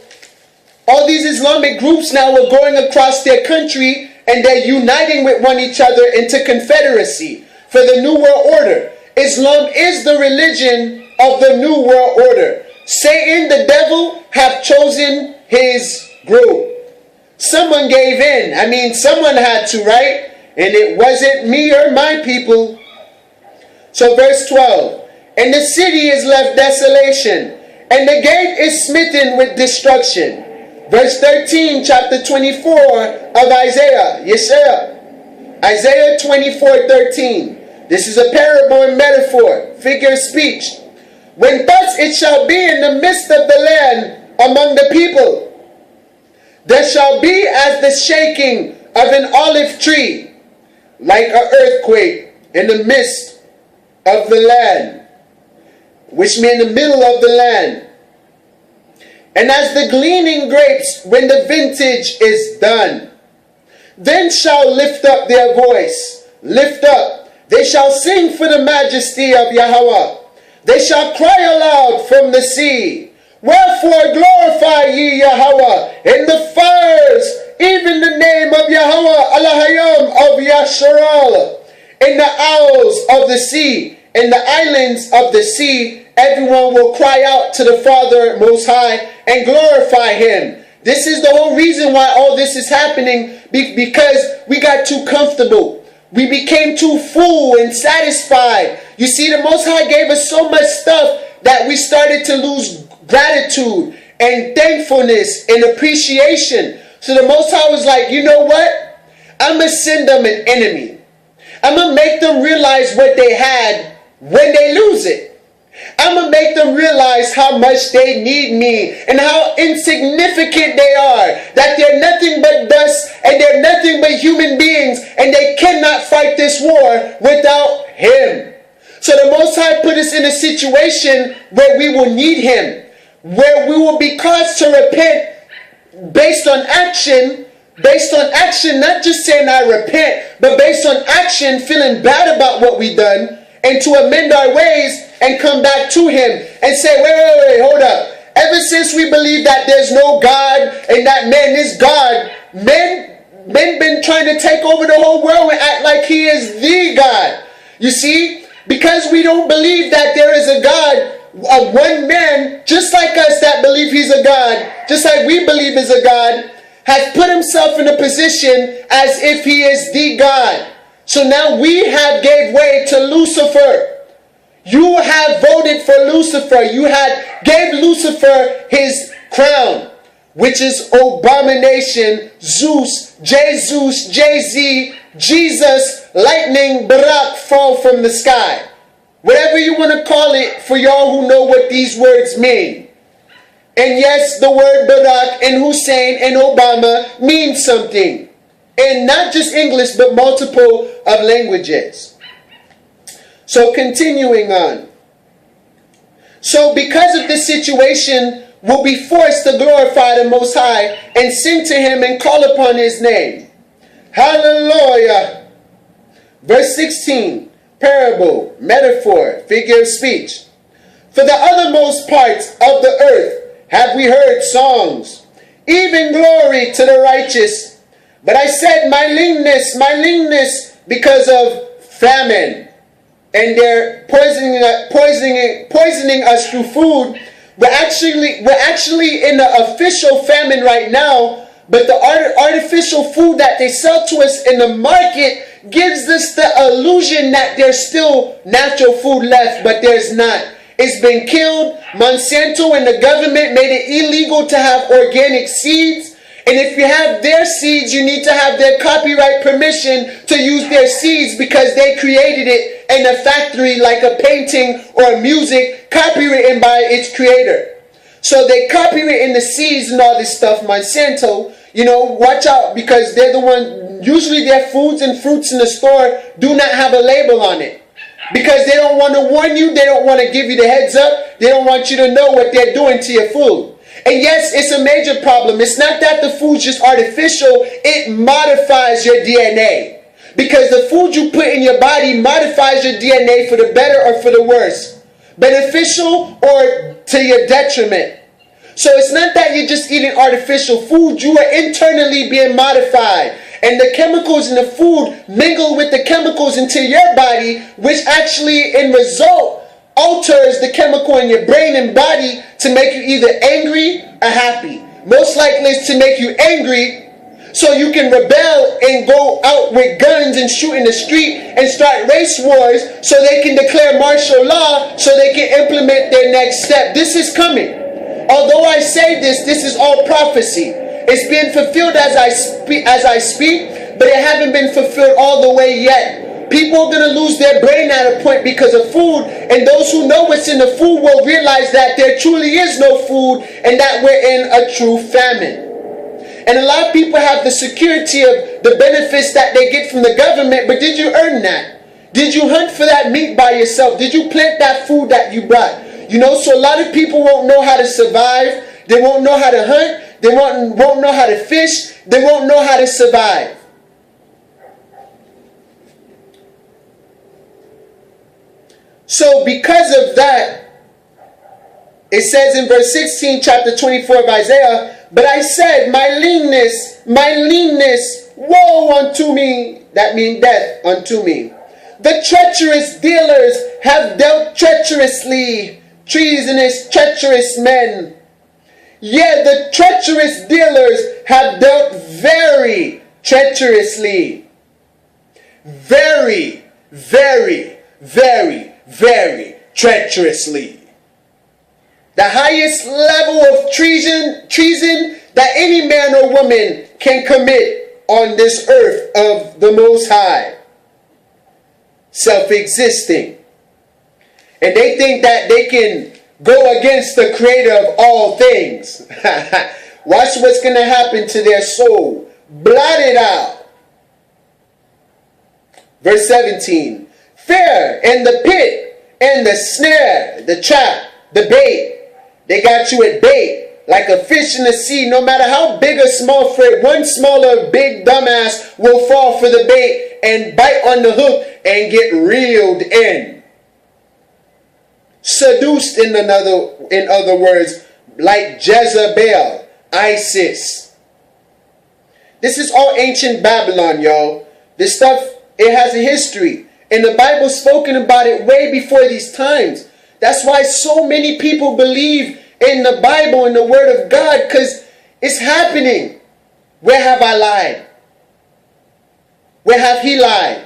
all these Islamic groups now are going across their country and they're uniting with one each other into confederacy for the New World Order. Islam is the religion of the New World Order. Satan, the devil, have chosen his group. Someone gave in. I mean, someone had to, right? And it wasn't me or my people. So verse 12. And the city is left desolation, and the gate is smitten with destruction. Verse 13, chapter 24 of Isaiah. YashaiYAH. Isaiah 24:13. This is a parable and metaphor, figure of speech. When thus it shall be in the midst of the land among the people, there shall be as the shaking of an olive tree, like an earthquake in the midst of the land, which means in the middle of the land. And as the gleaning grapes when the vintage is done, then shall lift up their voice, lift up. They shall sing for the majesty of Yahweh. They shall cry aloud from the sea. Wherefore glorify ye Yahweh in the fires, even the name of Yahweh Elohim of Yis-RoyAl. In the isles of the sea, in the islands of the sea, everyone will cry out to the Father Most High and glorify Him. This is the whole reason why all this is happening, because we got too comfortable. We became too full and satisfied. You see, the Most High gave us so much stuff that we started to lose gratitude and thankfulness and appreciation. So the Most High was like, you know what? I'm going to send them an enemy. I'm going to make them realize what they had when they lose it. I'm going to make them realize how much they need me and how insignificant they are. That they're nothing but dust and they're nothing but human beings, and they cannot fight this war without Him. So the Most High put us in a situation where we will need Him, where we will be caused to repent based on action. Based on action, not just saying I repent, but based on action, feeling bad about what we done, and to amend our ways and come back to Him and say, wait, hold up. Ever since we believe that there's no God and that man is God, men been trying to take over the whole world and act like He is the God. You see, because we don't believe that there is a God, of one man, just like us that believe He's a God, just like we believe is a God, has put himself in a position as if he is the God. So now we have gave way to Lucifer. You have voted for Lucifer. You had gave Lucifer his crown, which is abomination, Zeus, Jay-Z, Jesus, lightning, Barak, fall from the sky. Whatever you want to call it, for y'all who know what these words mean. And yes, the word Barack and Hussein and Obama means something. And not just English, but multiple of languages. So continuing on. So because of this situation, we'll be forced to glorify the Most High and sing to Him and call upon His name. Hallelujah. Verse 16. Parable, metaphor, figure of speech. For the othermost parts of the earth have we heard songs, even glory to the righteous. But I said, my leanness, because of famine. And they're poisoning us through food. We're actually in the official famine right now. But the artificial food that they sell to us in the market gives us the illusion that there's still natural food left, but there's not. It's been killed. Monsanto and the government made it illegal to have organic seeds. And if you have their seeds, you need to have their copyright permission to use their seeds because they created it in a factory like a painting or music copywritten by its creator. So they copywritten the seeds and all this stuff, Monsanto. You know, watch out because they're the one, usually their foods and fruits in the store do not have a label on it. Because they don't want to warn you, they don't want to give you the heads up, they don't want you to know what they're doing to your food. And yes, it's a major problem. It's not that the food's just artificial, it modifies your DNA. Because the food you put in your body modifies your DNA for the better or for the worse. Beneficial or to your detriment. So it's not that you're just eating artificial food, you are internally being modified. And the chemicals in the food mingle with the chemicals into your body, which actually, in result, alters the chemical in your brain and body to make you either angry or happy. Most likely it's to make you angry so you can rebel and go out with guns and shoot in the street and start race wars so they can declare martial law so they can implement their next step. This is coming. Although I say this is all prophecy. It's being fulfilled as I speak, but it haven't been fulfilled all the way yet. People are going to lose their brain at a point because of food, and those who know what's in the food will realize that there truly is no food and that we're in a true famine. And a lot of people have the security of the benefits that they get from the government, but did you earn that? Did you hunt for that meat by yourself? Did you plant that food that you brought? You know, so a lot of people won't know how to survive. They won't know how to hunt. They won't know how to fish. They won't know how to survive. So because of that, it says in verse 16, chapter 24 of Isaiah, but I said, my leanness, woe unto me. That means death unto me. The treacherous dealers have dealt treacherously. Treacherous men. Yet the treacherous dealers have dealt very treacherously. Very, very, very, very treacherously. The highest level of treason that any man or woman can commit on this earth of the Most High. Self-existing. And they think that they can go against the creator of all things. Watch what's going to happen to their soul. Blot it out. Verse 17. Fear and the pit and the snare, the trap, the bait. They got you at bait. Like a fish in the sea, no matter how big or small for it, one smaller big dumbass will fall for the bait and bite on the hook and get reeled in. Seduced in other words, like Jezebel, Isis. This is all ancient Babylon, y'all. This stuff, it has a history. And the Bible's spoken about it way before these times. That's why so many people believe in the Bible and the Word of God, because it's happening. Where have I lied? Where have he lied?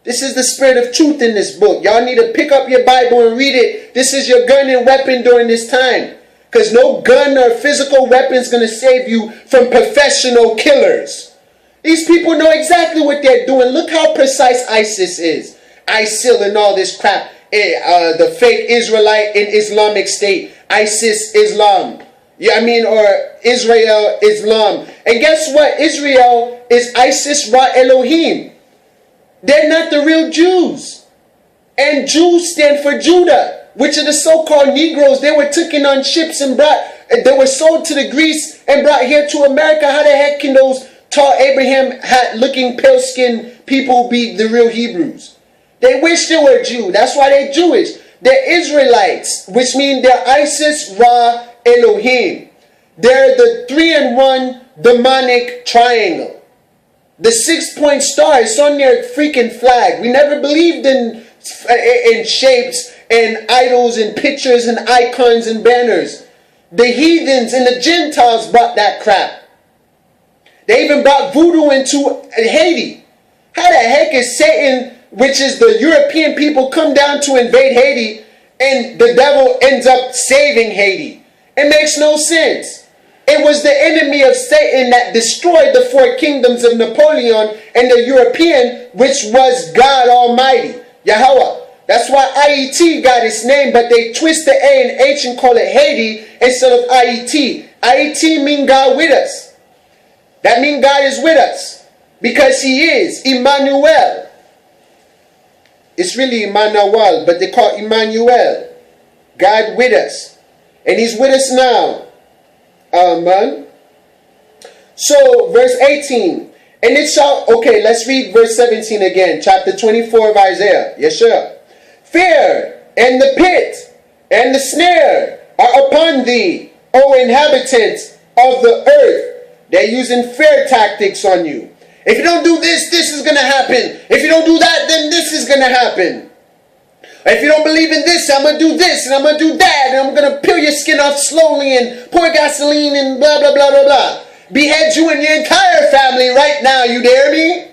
This is the spirit of truth in this book. Y'all need to pick up your Bible and read it. This is your gun and weapon during this time. Because no gun or physical weapon is going to save you from professional killers. These people know exactly what they're doing. Look how precise ISIS is. ISIL and all this crap. The fake Israelite in Islamic State. ISIS Islam. Or Israel Islam. And guess what? Israel is Isis-Ra Elohim. They're not the real Jews. And Jews stand for Judah, which are the so-called Negroes. They were taken on ships and they were sold to the Greece and brought here to America. How the heck can those tall Abraham hat-looking pale-skinned people be the real Hebrews? They wish they were Jew. That's why they're Jewish. They're Israelites, which means they're Isis-Ra Elohim. They're the 3-in-1 demonic triangle. The 6-point star is on their freaking flag. We never believed in shapes and idols and pictures and icons and banners. The heathens and the Gentiles brought that crap. They even brought voodoo into Haiti. How the heck is Satan, which is the European people, come down to invade Haiti and the devil ends up saving Haiti? It makes no sense. It was the enemy of Satan that destroyed the 4 kingdoms of Napoleon and the European, which was God Almighty, Yahweh. That's why IET got its name, but they twist the A and H and call it Haiti instead of IET. IET means God with us. That means God is with us because he is Emmanuel. It's really Emmanuel, but they call it Emmanuel. God with us. And he's with us now. Amen. So, verse 18. And it shall... Okay, let's read verse 17 again. Chapter 24 of Isaiah. YashaiYAH. Fear and the pit and the snare are upon thee, O inhabitants of the earth. They're using fear tactics on you. If you don't do this, this is going to happen. If you don't do that, then this is going to happen. If you don't believe in this, I'm going to do this and I'm going to do that. And I'm going to peel your skin off slowly and pour gasoline and blah, blah, blah, blah, blah. Behead you and your entire family right now. You dare me?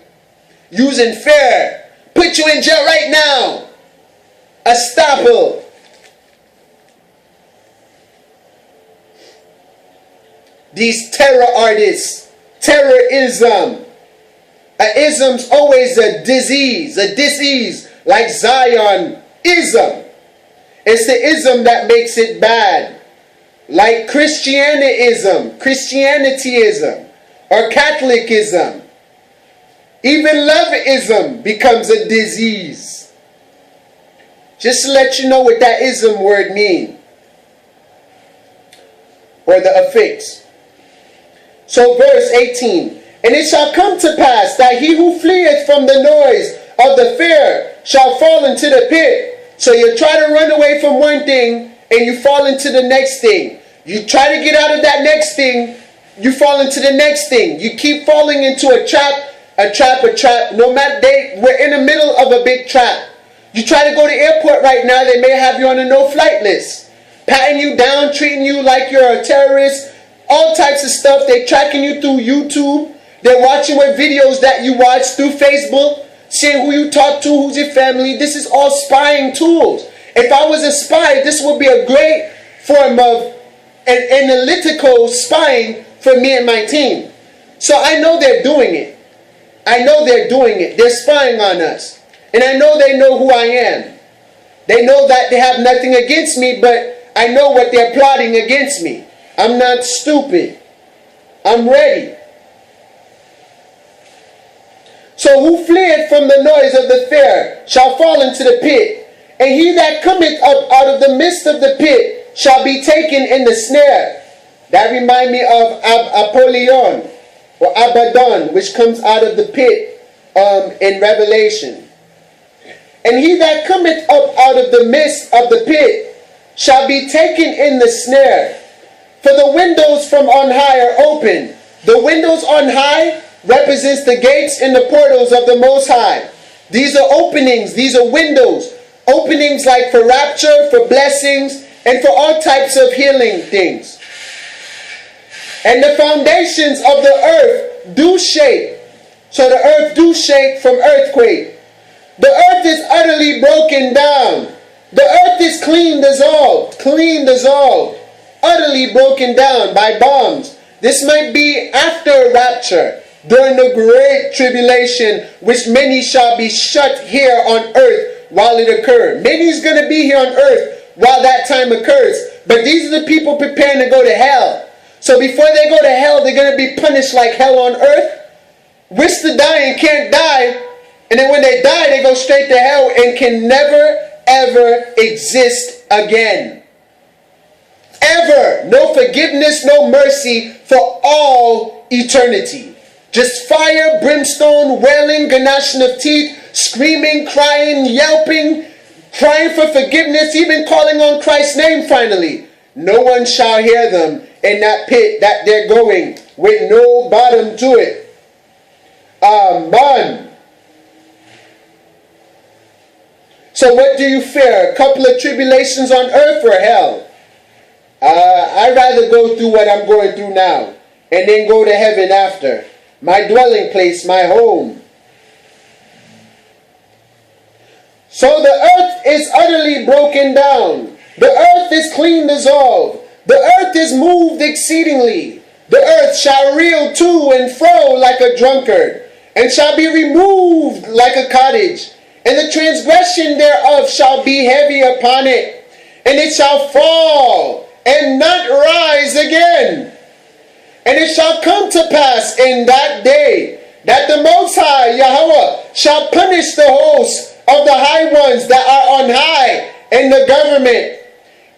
Using fear. Put you in jail right now. A stopper. These terror artists. Terrorism. Ism's always a disease, like Zionism. It's the ism that makes it bad, like Christianityism, or Catholicism. Even loveism becomes a disease. Just to let you know what that ism word means, or the affix. So verse 18. And it shall come to pass that he who fleeth from the noise of the fear shall fall into the pit. So you try to run away from one thing and you fall into the next thing. You try to get out of that next thing, you fall into the next thing. You keep falling into a trap. No matter, we're in the middle of a big trap. You try to go to the airport right now, they may have you on a no-flight list. Patting you down, treating you like you're a terrorist. All types of stuff. They're tracking you through YouTube. They're watching what videos that you watch through Facebook, seeing who you talk to, who's your family. This is all spying tools. If I was a spy, this would be a great form of an analytical spying for me and my team. So I know they're doing it. I know they're doing it. They're spying on us. And I know they know who I am. They know that they have nothing against me, but I know what they're plotting against me. I'm not stupid. I'm ready. So who fleeth from the noise of the fair shall fall into the pit, and he that cometh up out of the midst of the pit shall be taken in the snare. That remind me of Apollyon or Abaddon, which comes out of the pit in Revelation. And he that cometh up out of the midst of the pit shall be taken in the snare. For the windows from on high are open. The windows on high represents the gates and the portals of the Most High. These are openings. These are windows. Openings like for rapture, for blessings, and for all types of healing things. And the foundations of the earth do shake. So the earth do shake from earthquake. The earth is utterly broken down. The earth is clean dissolved, utterly broken down by bombs. This might be after rapture, during the great tribulation, which many shall be shut here on earth while it occurs. Many is going to be here on earth while that time occurs. But these are the people preparing to go to hell. So before they go to hell, they're going to be punished like hell on earth. Wish to die and can't die. And then when they die, they go straight to hell and can never, ever exist again. Ever. No forgiveness, no mercy for all eternity. Just fire, brimstone, wailing, gnashing of teeth, screaming, crying, yelping, crying for forgiveness, even calling on Christ's name finally. No one shall hear them in that pit that they're going with no bottom to it. Amen. So what do you fear? A couple of tribulations on earth or hell? I'd rather go through what I'm going through now and then go to heaven after. My dwelling place, my home. So the earth is utterly broken down. The earth is clean dissolved. The earth is moved exceedingly. The earth shall reel to and fro like a drunkard, and shall be removed like a cottage. And the transgression thereof shall be heavy upon it, and it shall fall and not rise again. And it shall come to pass in that day that the Most High, Yahweh, shall punish the hosts of the high ones that are on high, and the government,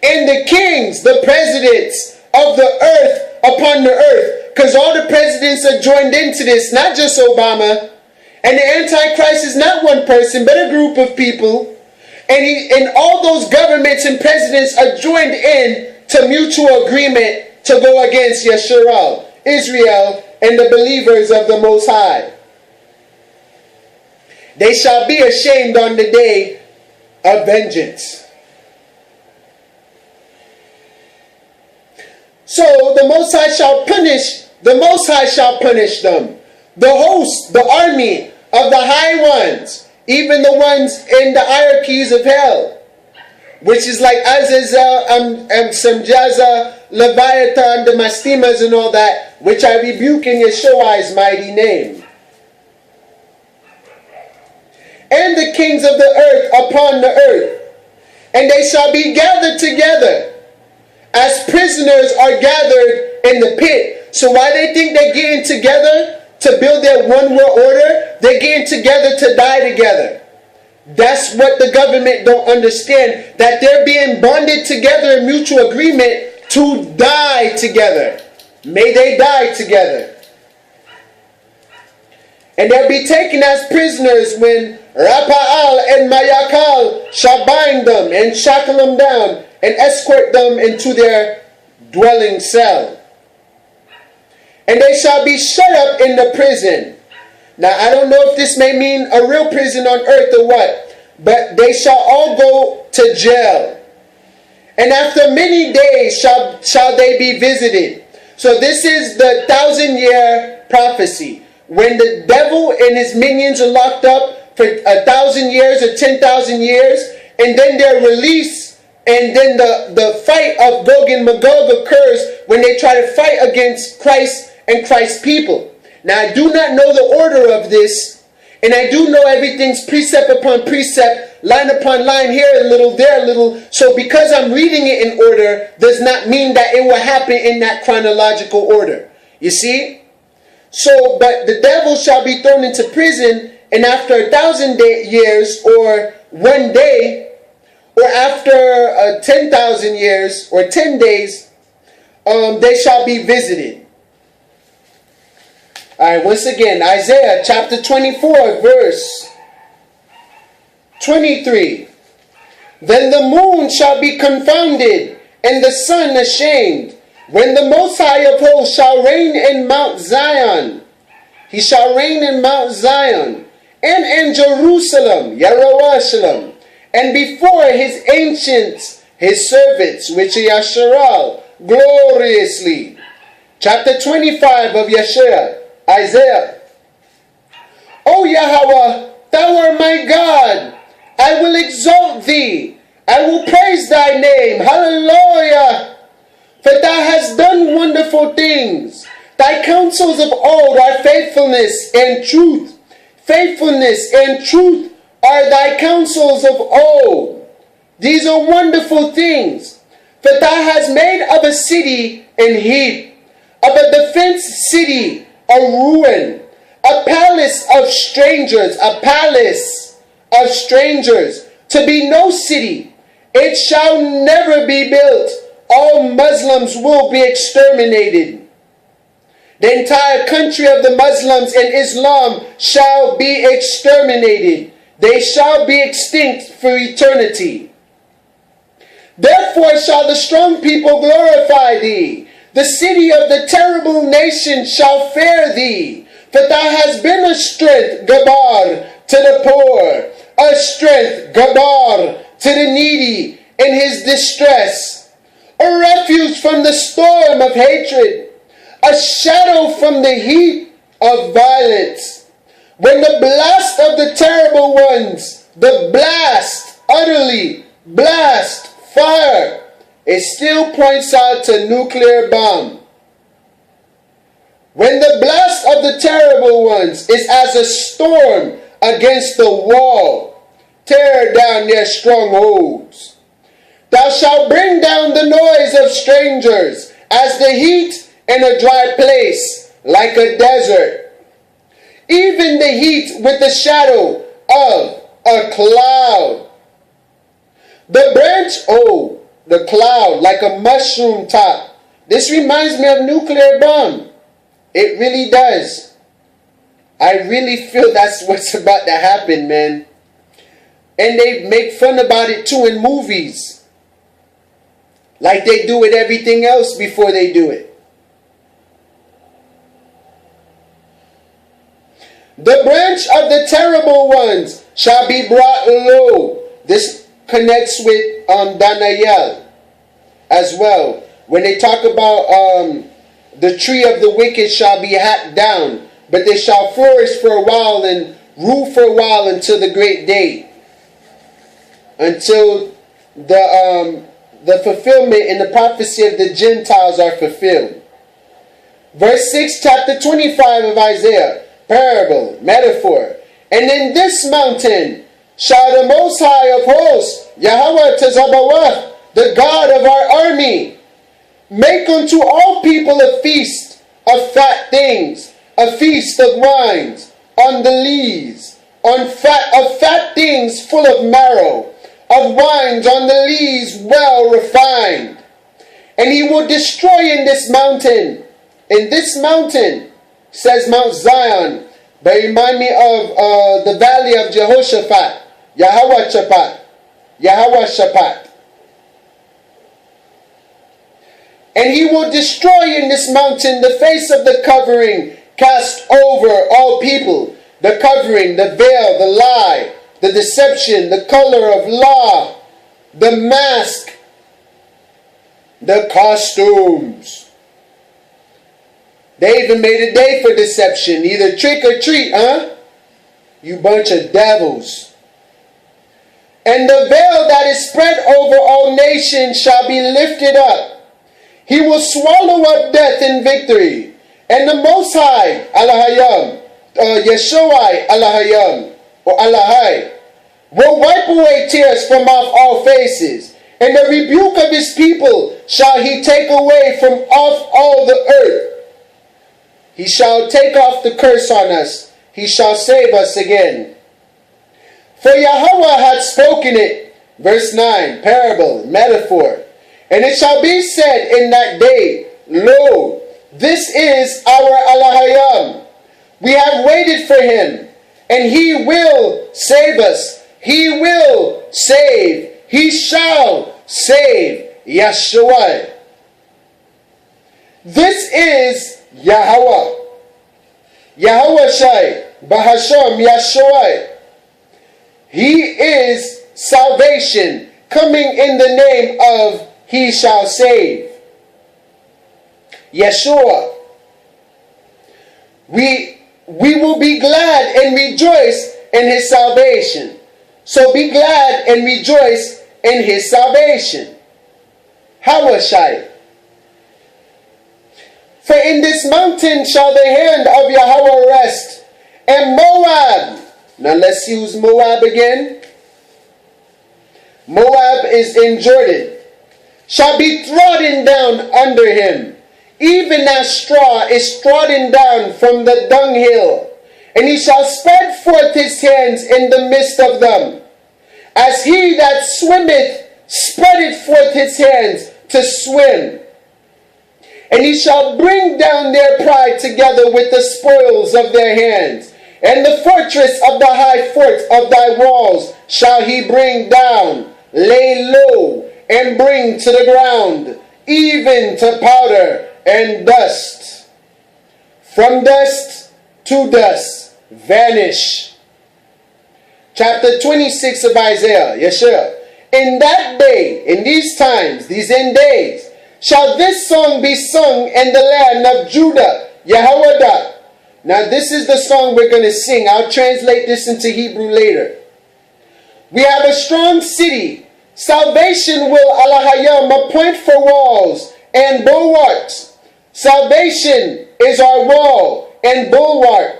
and the kings, the presidents of the earth upon the earth. Because all the presidents are joined into this, not just Obama. And the Antichrist is not one person, but a group of people. And all those governments and presidents are joined in to mutual agreement to go against YashaiYAH, Israel, and the believers of the Most High. They shall be ashamed on the day of vengeance. So the Most High shall punish them. The host, the army of the high ones, even the ones in the hierarchies of hell, which is like Azazel, Samjaza, Leviathan, the Mastimas and all that, which I rebuke in YashaiYAH's mighty name. And the kings of the earth upon the earth, and they shall be gathered together, as prisoners are gathered in the pit. So why they think they're getting together? To build their one world order? They're getting together to die together. That's what the government don't understand. That they're being bonded together in mutual agreement to die together. May they die together. And they'll be taken as prisoners when Rapa'al and Mayakal shall bind them and shackle them down and escort them into their dwelling cell. And they shall be shut up in the prison. Now, I don't know if this may mean a real prison on earth or what, but they shall all go to jail. And after many days shall they be visited. So this is the 1,000-year prophecy. When the devil and his minions are locked up for 1,000 years or 10,000 years, and then they're released, and then the fight of Gog and Magog occurs when they try to fight against Christ and Christ's people. Now, I do not know the order of this, And I do know everything's precept upon precept, line upon line, here a little, there a little. So because I'm reading it in order does not mean that it will happen in that chronological order. You see? So, but the devil shall be thrown into prison, and after 1,000 years or 1 day, or after 10,000 years or 10 days, they shall be visited. Alright, once again, Isaiah chapter 24, verse 23. Then the moon shall be confounded, and the sun ashamed, when the Most High of Hosts shall reign in Mount Zion. He shall reign in Mount Zion, and in Jerusalem, YashaiYAH, and before his ancients, his servants, which are YashaiYAH, gloriously. Chapter 25 of Isaiah. O Yahweh, thou art my God. I will exalt thee. I will praise thy name. Hallelujah. For thou hast done wonderful things. Thy counsels of old are faithfulness and truth. Faithfulness and truth are thy counsels of old. These are wonderful things. For thou hast made of a city an heap, of a defenced city a ruin, a palace of strangers, to be no city. It shall never be built. All Muslims will be exterminated. The entire country of the Muslims and Islam shall be exterminated. They shall be extinct for eternity. Therefore shall the strong people glorify thee. The city of the terrible nation shall fear thee. For thou hast been a strength, Gabar, to the poor, a strength, Gabar, to the needy in his distress, a refuge from the storm of hatred, a shadow from the heat of violence. When the blast of the terrible ones, the blast, utterly blast, fire, it still points out to nuclear bomb. When the blast of the terrible ones is as a storm against the wall, tear down their strongholds. Thou shalt bring down the noise of strangers as the heat in a dry place, like a desert. Even the heat with the shadow of a cloud. The branch, the cloud, like a mushroom top. This reminds me of nuclear bomb. It really does. I really feel that's what's about to happen, man. And they make fun about it too in movies. Like they do with everything else before they do it. The branch of the terrible ones shall be brought low. This connects with Daniel as well. When they talk about the tree of the wicked shall be hacked down, but they shall flourish for a while and rule for a while until the great day. Until the fulfillment in the prophecy of the Gentiles are fulfilled. Verse 6, chapter 25 of Isaiah. Parable, metaphor. And in this mountain shall the Most High of Hosts, Yahweh Tezabawah, the God of our army, make unto all people a feast of fat things, a feast of wines, on the lees, of fat things full of marrow, of wines on the lees well refined. And he will destroy in this mountain, says Mount Zion, but remind me of the valley of Jehoshaphat, Yahweh-Shaphat. And he will destroy in this mountain the face of the covering cast over all people, the covering, the veil, the lie, the deception, the color of law, the mask, the costumes. They even made a day for deception. Either trick or treat, huh? You bunch of devils. And the veil that is spread over all nations shall be lifted up. He will swallow up death in victory. And the Most High, Al-Hayam, YashaiYAH or Allahai will wipe away tears from off all faces, and the rebuke of his people shall he take away from off all the earth. He shall take off the curse on us. He shall save us again. For Yahweh hath spoken it. Verse 9, parable, metaphor. And it shall be said in that day, Lo, this is our Allahayam. We have waited for him, and he will save us. He will save. He shall save. YashaiYAH. This is Yahweh. Yahawashi, Bahasham, YashaiYAH. He is salvation, coming in the name of He shall save. Yeshua. We will be glad and rejoice in his salvation. So be glad and rejoice in his salvation. Hawashai. For in this mountain shall the hand of Yahweh rest, and Moab. Now let's use Moab again. Moab is in Jordan. Shall be trodden down under him, even as straw is trodden down from the dunghill. And he shall spread forth his hands in the midst of them, as he that swimmeth spreadeth forth his hands to swim. And he shall bring down their pride together with the spoils of their hands. And the fortress of the high fort of thy walls shall he bring down, lay low, and bring to the ground, even to powder and dust. From dust to dust vanish. Chapter 26 of Isaiah, Yeshua. In that day, in these times, these end days, shall this song be sung in the land of Judah, Yahweh. Now this is the song we're going to sing. I'll translate this into Hebrew later. We have a strong city. Salvation will Allahayam appoint for walls and bulwarks. Salvation is our wall and bulwark.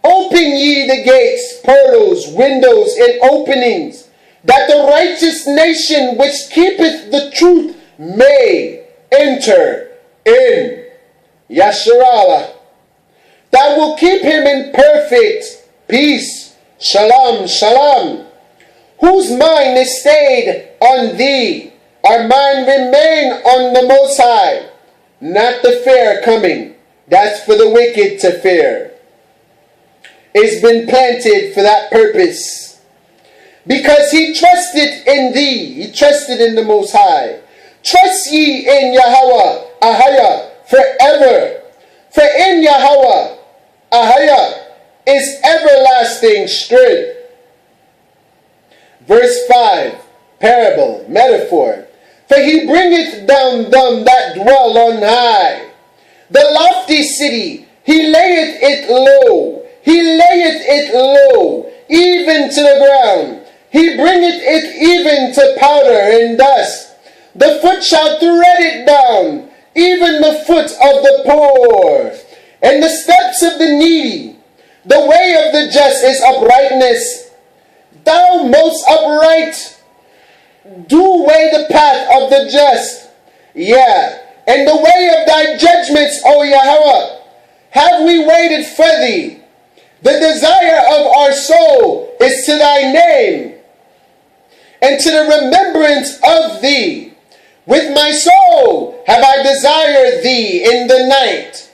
Open ye the gates, portals, windows, and openings, that the righteous nation which keepeth the truth may enter in. YashaiYAH. That will keep him in perfect peace. Shalom, shalom. Whose mind is stayed on thee. Our mind remain on the Most High. Not the fair coming. That's for the wicked to fear. It's been planted for that purpose. Because he trusted in thee. He trusted in the Most High. Trust ye in Yahweh, Ahaya, forever. For in Yahweh, Ahaya, is everlasting strength. Verse 5, parable, metaphor. For he bringeth down them that dwell on high. The lofty city, he layeth it low. He layeth it low, even to the ground. He bringeth it even to powder and dust. The foot shall tread it down, even the foot of the poor. And the steps of the needy. The way of the just is uprightness. Thou most upright, do weigh the path of the just. Yeah, and the way of thy judgments, O Yahweh, have we waited for thee. The desire of our soul is to thy name, and to the remembrance of thee. With my soul have I desired thee in the night.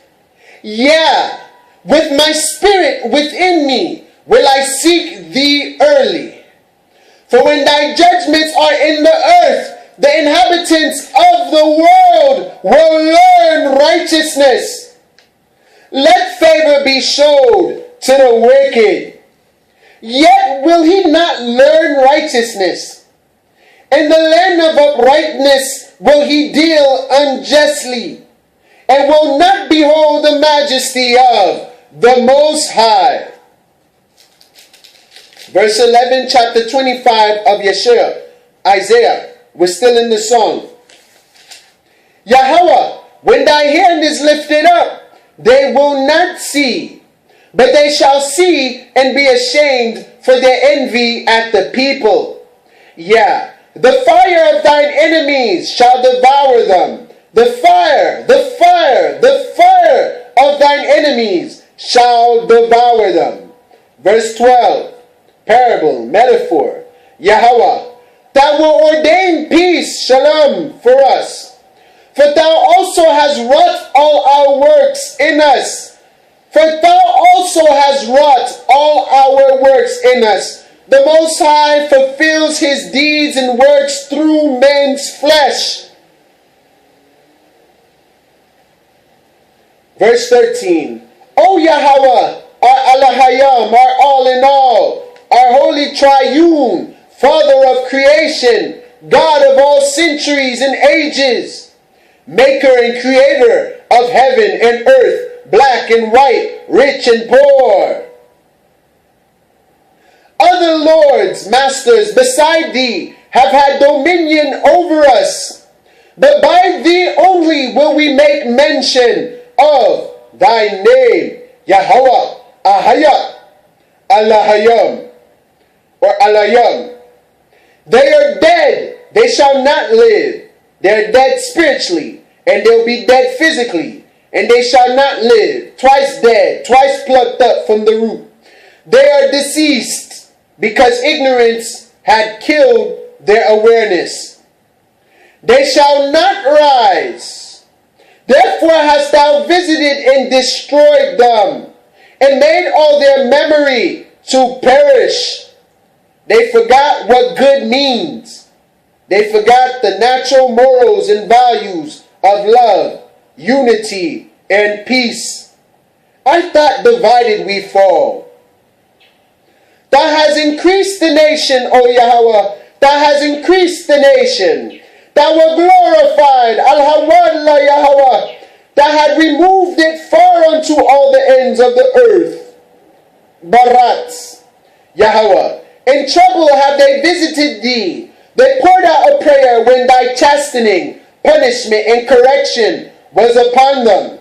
Yeah, with my spirit within me will I seek thee early. For when thy judgments are in the earth, the inhabitants of the world will learn righteousness. Let favor be showed to the wicked. Yet will he not learn righteousness. In the land of uprightness will he deal unjustly, and will not behold the majesty of the Most High. Verse 11, chapter 25 of Yeshua, Isaiah. We're still in the song. Yahweh, when thy hand is lifted up, they will not see. But they shall see and be ashamed for their envy at the people. Yeah, the fire of thine enemies shall devour them. The fire, the fire, the fire of thine enemies shall devour them. Verse 12, parable, metaphor. Yahweh, thou wilt ordain peace, shalom, for us. For thou also hast wrought all our works in us. For thou also hast wrought all our works in us. The Most High fulfills his deeds and works through men's flesh. Verse 13. O Yahweh, our Elohim, our all in all, our holy triune, Father of creation, God of all centuries and ages, maker and creator of heaven and earth, black and white, rich and poor. Other lords, masters beside thee have had dominion over us, but by thee only will we make mention of thy name, Yahweh, Ahaya, Alahayam, or Alayam. They are dead, they shall not live. They are dead spiritually, and they'll be dead physically, and they shall not live. Twice dead, twice plucked up from the root. They are deceased, because ignorance had killed their awareness. They shall not rise. Therefore hast thou visited and destroyed them, and made all their memory to perish. They forgot what good means. They forgot the natural morals and values of love, unity, and peace. I thought divided we fall. Thou hast increased the nation, O Yahweh. Thou hast increased the nation. Thou wert glorified, Al-Hawallah Yahweh. Thou had removed it far unto all the ends of the earth. Barat, Yahweh. In trouble have they visited thee. They poured out a prayer when thy chastening, punishment, and correction was upon them.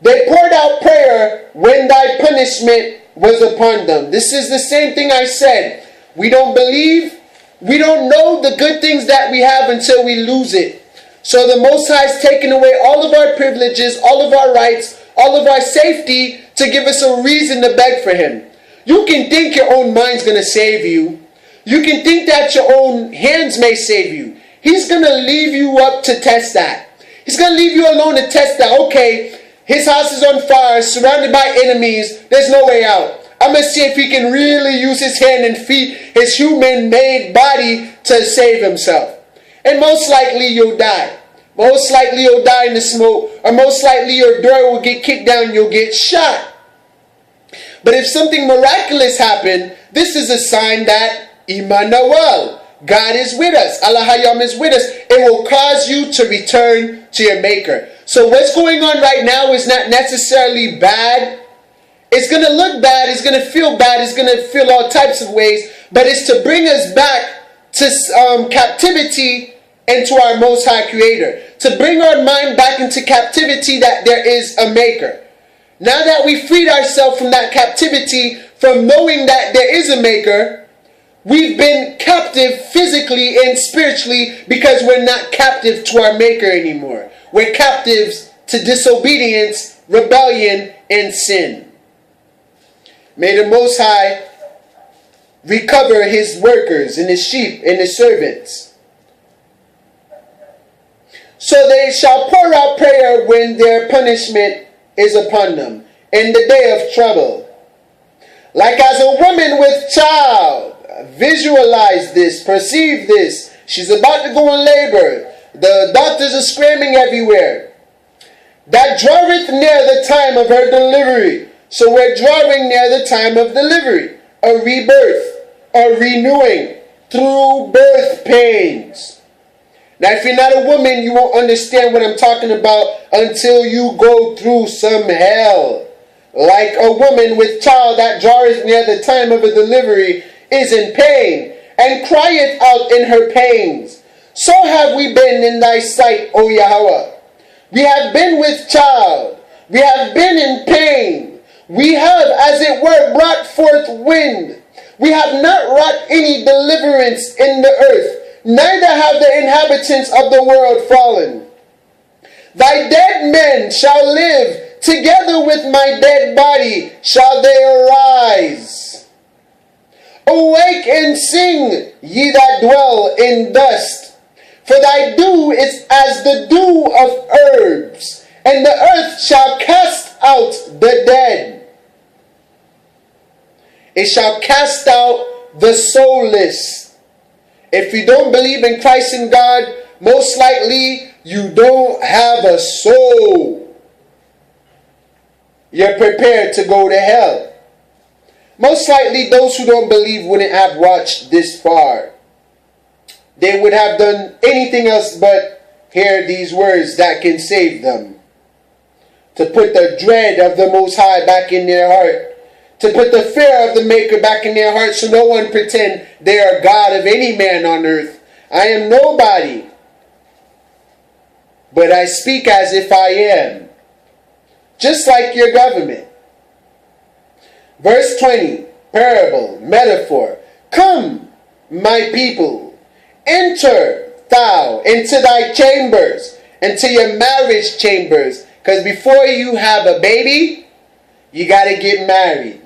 They poured out prayer when thy punishment was upon them. This is the same thing I said. We don't believe, we don't know the good things that we have until we lose it. So the Most High has taken away all of our privileges, all of our rights, all of our safety to give us a reason to beg for him. You can think your own mind's going to save you. You can think that your own hands may save you. He's going to leave you up to test that. He's going to leave you alone to test that. Okay, his house is on fire, surrounded by enemies. There's no way out. I'm going to see if he can really use his hand and feet, his human-made body to save himself. And most likely you'll die. Most likely you'll die in the smoke. Or most likely your door will get kicked down and you'll get shot. But if something miraculous happened, this is a sign that Emmanuel, God is with us. Allahayam is with us. It will cause you to return to your Maker. So what's going on right now is not necessarily bad. It's going to look bad. It's going to feel bad. It's going to feel all types of ways. But it's to bring us back to captivity and to our Most High Creator. To bring our mind back into captivity that there is a Maker. Now that we freed ourselves from that captivity, from knowing that there is a Maker, we've been captive physically and spiritually because we're not captive to our Maker anymore. We're captives to disobedience, rebellion, and sin. May the Most High recover his workers and his sheep and his servants. So they shall pour out prayer when their punishment is upon them in the day of trouble. Like as a woman with child, visualize this, perceive this. She's about to go in labor. The doctors are screaming everywhere. That draweth near the time of her delivery. So we're drawing near the time of delivery. A rebirth, a renewing through birth pains. Now, if you're not a woman, you won't understand what I'm talking about until you go through some hell. Like a woman with child that draweth near the time of a delivery is in pain, and crieth out in her pains. So have we been in thy sight, O Yahweh. We have been with child. We have been in pain. We have, as it were, brought forth wind. We have not wrought any deliverance in the earth, neither have the inhabitants of the world fallen. Thy dead men shall live, together with my dead body shall they arise. Awake and sing, ye that dwell in dust, for thy dew is as the dew of herbs, and the earth shall cast out the dead. It shall cast out the soulless. If you don't believe in Christ and God, most likely you don't have a soul. You're prepared to go to hell. Most likely those who don't believe wouldn't have watched this far. They would have done anything else but hear these words that can save them. To put the dread of the Most High back in their heart. To put the fear of the Maker back in their heart, so no one pretend they are God of any man on earth. I am nobody, but I speak as if I am. Just like your government. Verse 20, parable, metaphor. Come, my people, enter thou into thy chambers, into your marriage chambers. Because before you have a baby, you got to get married.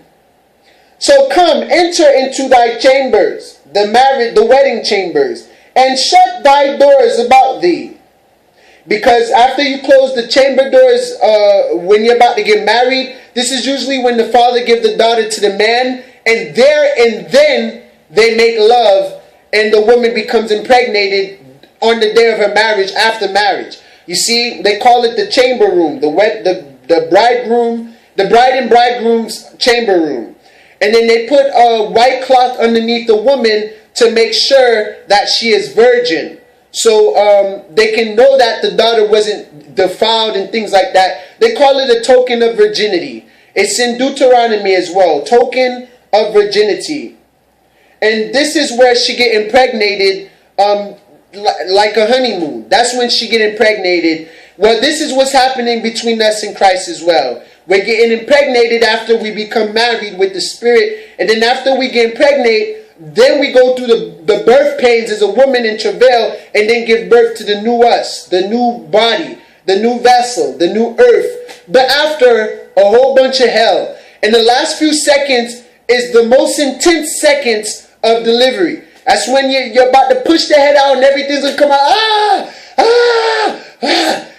So come, enter into thy chambers, the wedding chambers, and shut thy doors about thee. Because after you close the chamber doors, when you're about to get married, this is usually when the father gives the daughter to the man, and there and then they make love, and the woman becomes impregnated on the day of her marriage, after marriage. You see, they call it the chamber room, the bride and bridegroom's chamber room. And then they put a white cloth underneath the woman to make sure that she is virgin. So they can know that the daughter wasn't defiled and things like that. They call it a token of virginity. It's in Deuteronomy as well. Token of virginity. And this is where she get impregnated like a honeymoon. That's when she get impregnated. Well, this is what's happening between us and Christ as well. We're getting impregnated after we become married with the Spirit. And then after we get impregnated, then we go through the birth pains as a woman in travail, and then give birth to the new us, the new body, the new vessel, the new earth. But after a whole bunch of hell. And the last few seconds is the most intense seconds of delivery. That's when you're about to push the head out and everything's going to come out.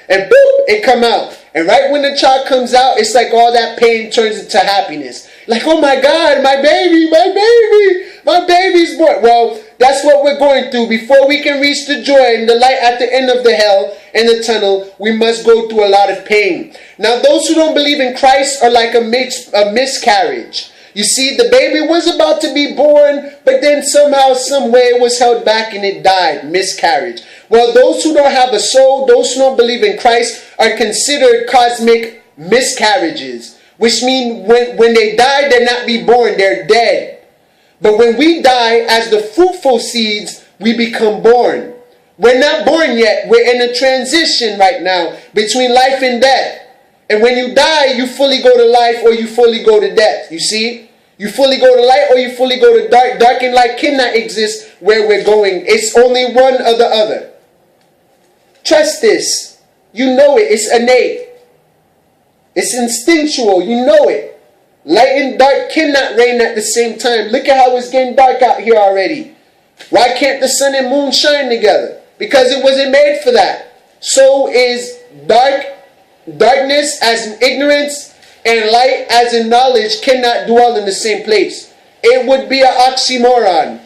And boop, it come out. And right when the child comes out, it's like all that pain turns into happiness. Like, oh my God, my baby's born. Well, that's what we're going through. Before we can reach the joy and the light at the end of the hell in the tunnel, we must go through a lot of pain. Now, those who don't believe in Christ are like a miscarriage. You see, the baby was about to be born, but then somehow, some way it was held back and it died. Miscarriage. Well, those who don't have a soul, those who don't believe in Christ, are considered cosmic miscarriages. Which means when they die, they're not reborn, they're dead. But when we die as the fruitful seeds, we become born. We're not born yet. We're in a transition right now between life and death. And when you die, you fully go to life or you fully go to death. You see? You fully go to light or you fully go to dark. Dark and light cannot exist where we're going. It's only one or the other. Trust this. You know it. It's innate. It's instinctual. You know it. Light and dark cannot reign at the same time. Look at how it's getting dark out here already. Why can't the sun and moon shine together? Because it wasn't made for that. So is darkness as in ignorance and light as in knowledge cannot dwell in the same place. It would be an oxymoron.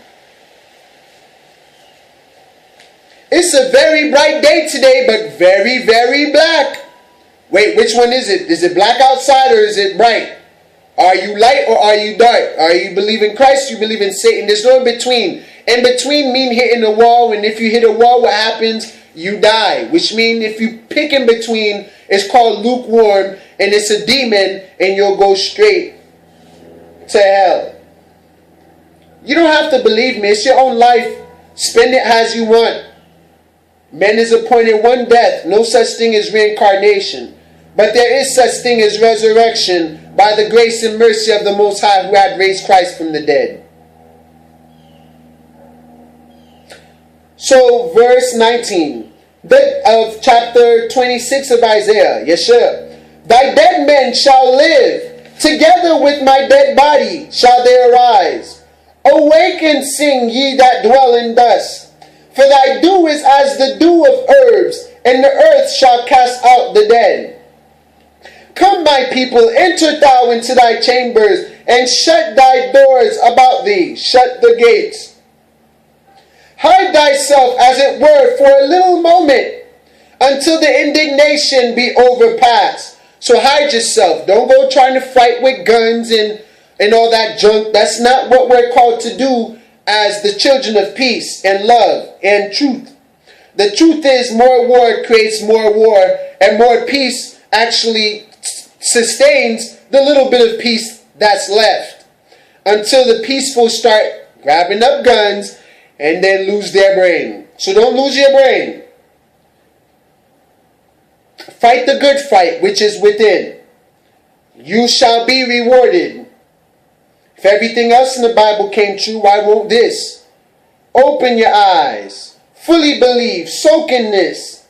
It's a very bright day today, but very, very black. Wait, which one is it? Is it black outside or is it bright? Are you light or are you dark? Are you believe in Christ? You believe in Satan? There's no in between. In between mean hitting a wall, and if you hit a wall, what happens? You die. Which means if you pick in between, it's called lukewarm, and it's a demon, and you'll go straight to hell. You don't have to believe me. It's your own life. Spend it as you want. Man is appointed one death. No such thing as reincarnation. But there is such thing as resurrection by the grace and mercy of the Most High, who had raised Christ from the dead. So verse 19 of chapter 26 of Isaiah, YashaiYAH. Thy dead men shall live, together with my dead body shall they arise. Awake and sing, ye that dwell in dust. For thy dew is as the dew of herbs, and the earth shall cast out the dead. Come, my people, enter thou into thy chambers, and shut thy doors about thee, shut the gates. Hide thyself, as it were, for a little moment, until the indignation be overpassed. So hide yourself. Don't go trying to fight with guns and all that junk. That's not what we're called to do as the children of peace and love and truth. The truth is, more war creates more war, and more peace actually sustains the little bit of peace that's left, until the peaceful start grabbing up guns and then lose their brain. So don't lose your brain. Fight the good fight which is within. You shall be rewarded. If everything else in the Bible came true, why won't this? Open your eyes. Fully believe. Soak in this.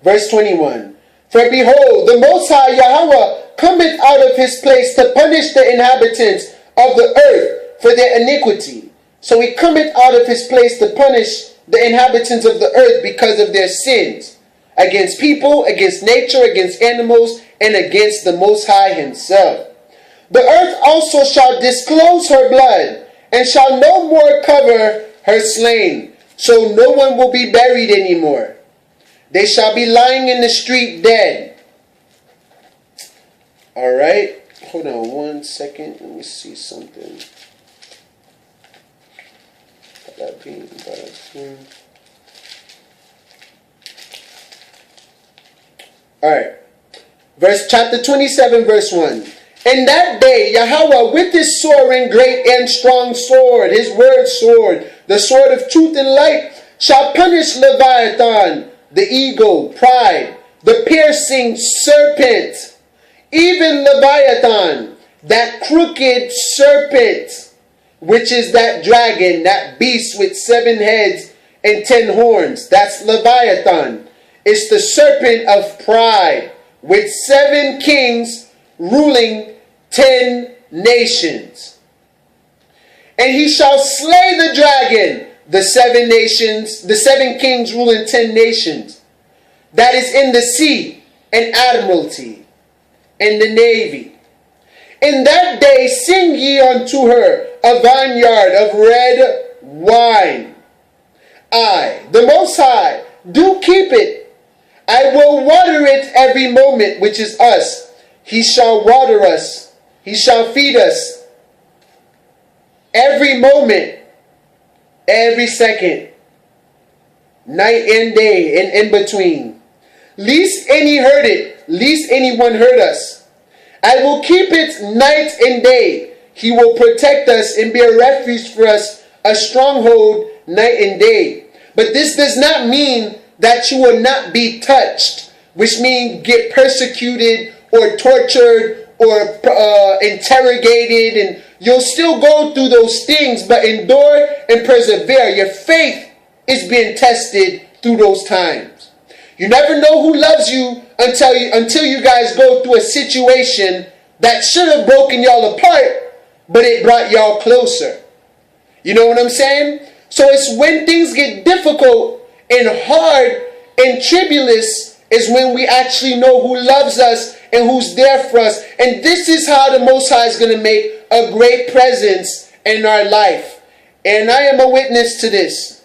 Verse 21. For behold, the Most High Yahweh cometh out of his place to punish the inhabitants of the earth for their iniquity. So he cometh out of his place to punish the inhabitants of the earth because of their sins. Against people, against nature, against animals, and against the Most High himself. The earth also shall disclose her blood, and shall no more cover her slain. So no one will be buried anymore. They shall be lying in the street dead. Alright. Hold on 1 second. Let me see something. Alright. Chapter 27, verse 1. In that day, Yahweh with his soaring great and strong sword, his word sword, the sword of truth and light, shall punish Leviathan, the eagle, pride, the piercing serpent, even Leviathan, that crooked serpent, which is that dragon, that beast with 7 heads and 10 horns. That's Leviathan. It's the serpent of pride, with 7 kings ruling 10 nations. And he shall slay the dragon, the 7 nations, the 7 kings ruling 10 nations, that is in the sea, and admiralty, and the navy. In that day sing ye unto her a vineyard of red wine. I, the Most High, do keep it. I will water it every moment, which is us. He shall water us. He shall feed us. Every moment, every second, night and day, and in between. Least any hurt it, least anyone hurt us. I will keep it night and day. He will protect us and be a refuge for us, a stronghold night and day. But this does not mean that you will not be touched, which means get persecuted or tortured or interrogated, and you'll still go through those things, but endure and persevere. Your faith is being tested through those times. You never know who loves you until you guys go through a situation that should have broken y'all apart, but it brought y'all closer. You know what I'm saying? So it's when things get difficult and hard and tribulous is when we actually know who loves us and who's there for us. And this is how the Most High is going to make a great presence in our life. And I am a witness to this.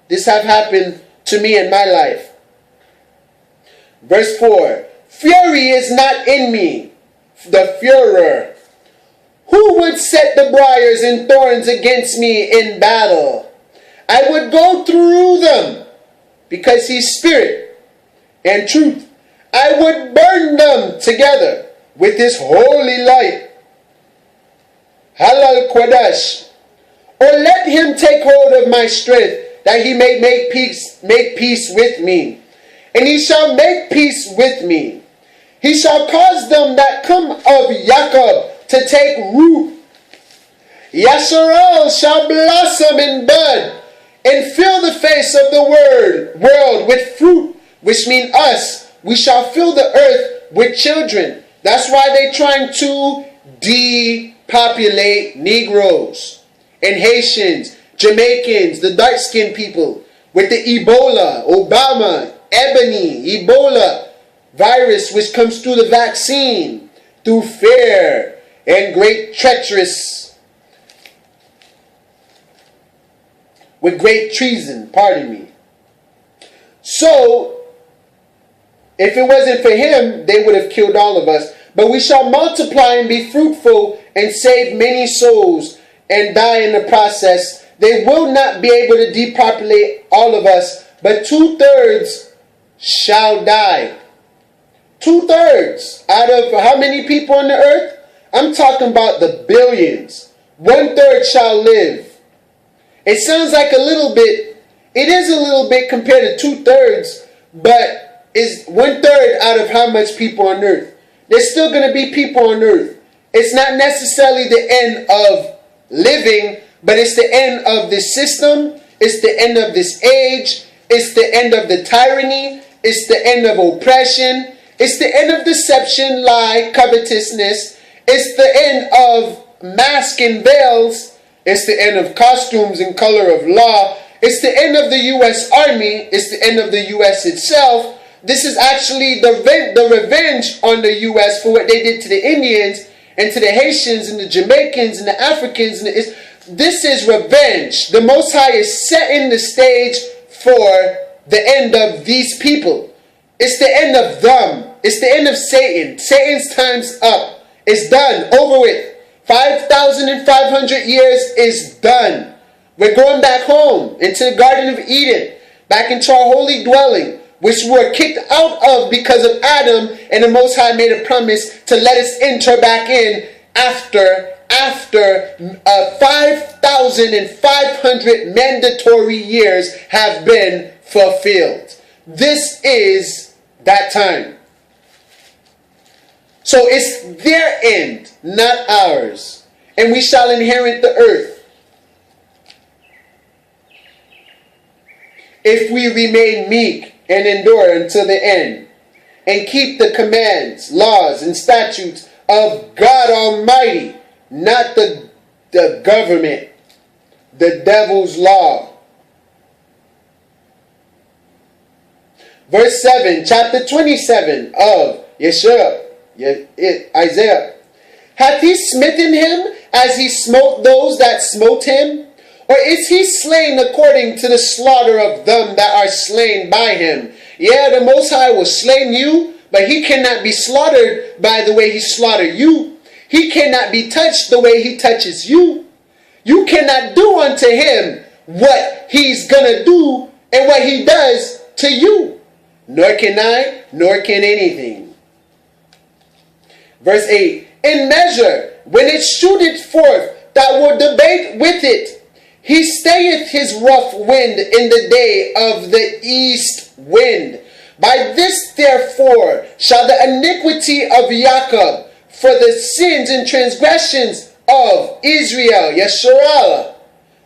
This have happened to me in my life. Verse 4. Fury is not in me, the furor. Who would set the briars and thorns against me in battle? I would go through them, because he's spirit and truth. I would burn them together with his holy light. Halal Quadash. Or let him take hold of my strength, that he may make peace with me. And he shall make peace with me. He shall cause them that come of Jacob to take root. YashaiYAH shall blossom in bud and fill the face of the world with fruit, which means us. We shall fill the earth with children. That's why they're trying to depopulate Negroes and Haitians, Jamaicans, the dark-skinned people, with the Ebola, Obama, Ebony, Ebola virus, which comes through the vaccine, through fear and great treacherous, with great treason, pardon me. So, if it wasn't for him, they would have killed all of us. But we shall multiply and be fruitful and save many souls and die in the process. They will not be able to depopulate all of us, but 2/3 shall die. 2/3 out of how many people on the earth? I'm talking about the billions. 1/3 shall live. It sounds like a little bit. It is a little bit compared to 2/3, but is 1/3 out of how much people on earth? There's still going to be people on earth. It's not necessarily the end of living, but it's the end of this system. It's the end of this age. It's the end of the tyranny. It's the end of oppression. It's the end of deception, lie, covetousness. It's the end of masks and veils. It's the end of costumes and color of law. It's the end of the U.S. Army. It's the end of the U.S. itself. This is actually the revenge on the U.S. for what they did to the Indians and to the Haitians and the Jamaicans and the Africans. This is revenge. The Most High is setting the stage for the end of these people. It's the end of them. It's the end of Satan. Satan's time's up. It's done. Over with. 5,500 years is done. We're going back home into the Garden of Eden, back into our holy dwelling, which we were kicked out of because of Adam, and the Most High made a promise to let us enter back in after 5,500 mandatory years have been fulfilled. This is that time. So it's their end, not ours. And we shall inherit the earth if we remain meek and endure until the end, and keep the commands, laws, and statutes of God Almighty, not the government, the devil's law. Verse 7, chapter 27 of Isaiah. Hath he smitten him as he smote those that smote him? Or is he slain according to the slaughter of them that are slain by him? Yeah, the Most High will slay you, but he cannot be slaughtered by the way he slaughtered you. He cannot be touched the way he touches you. You cannot do unto him what he's going to do and what he does to you. Nor can I, nor can anything. Verse 8. In measure, when it shooteth forth, thou wilt debate with it. He stayeth his rough wind in the day of the east wind. By this therefore shall the iniquity of Jacob, for the sins and transgressions of Israel, YashaiYAH,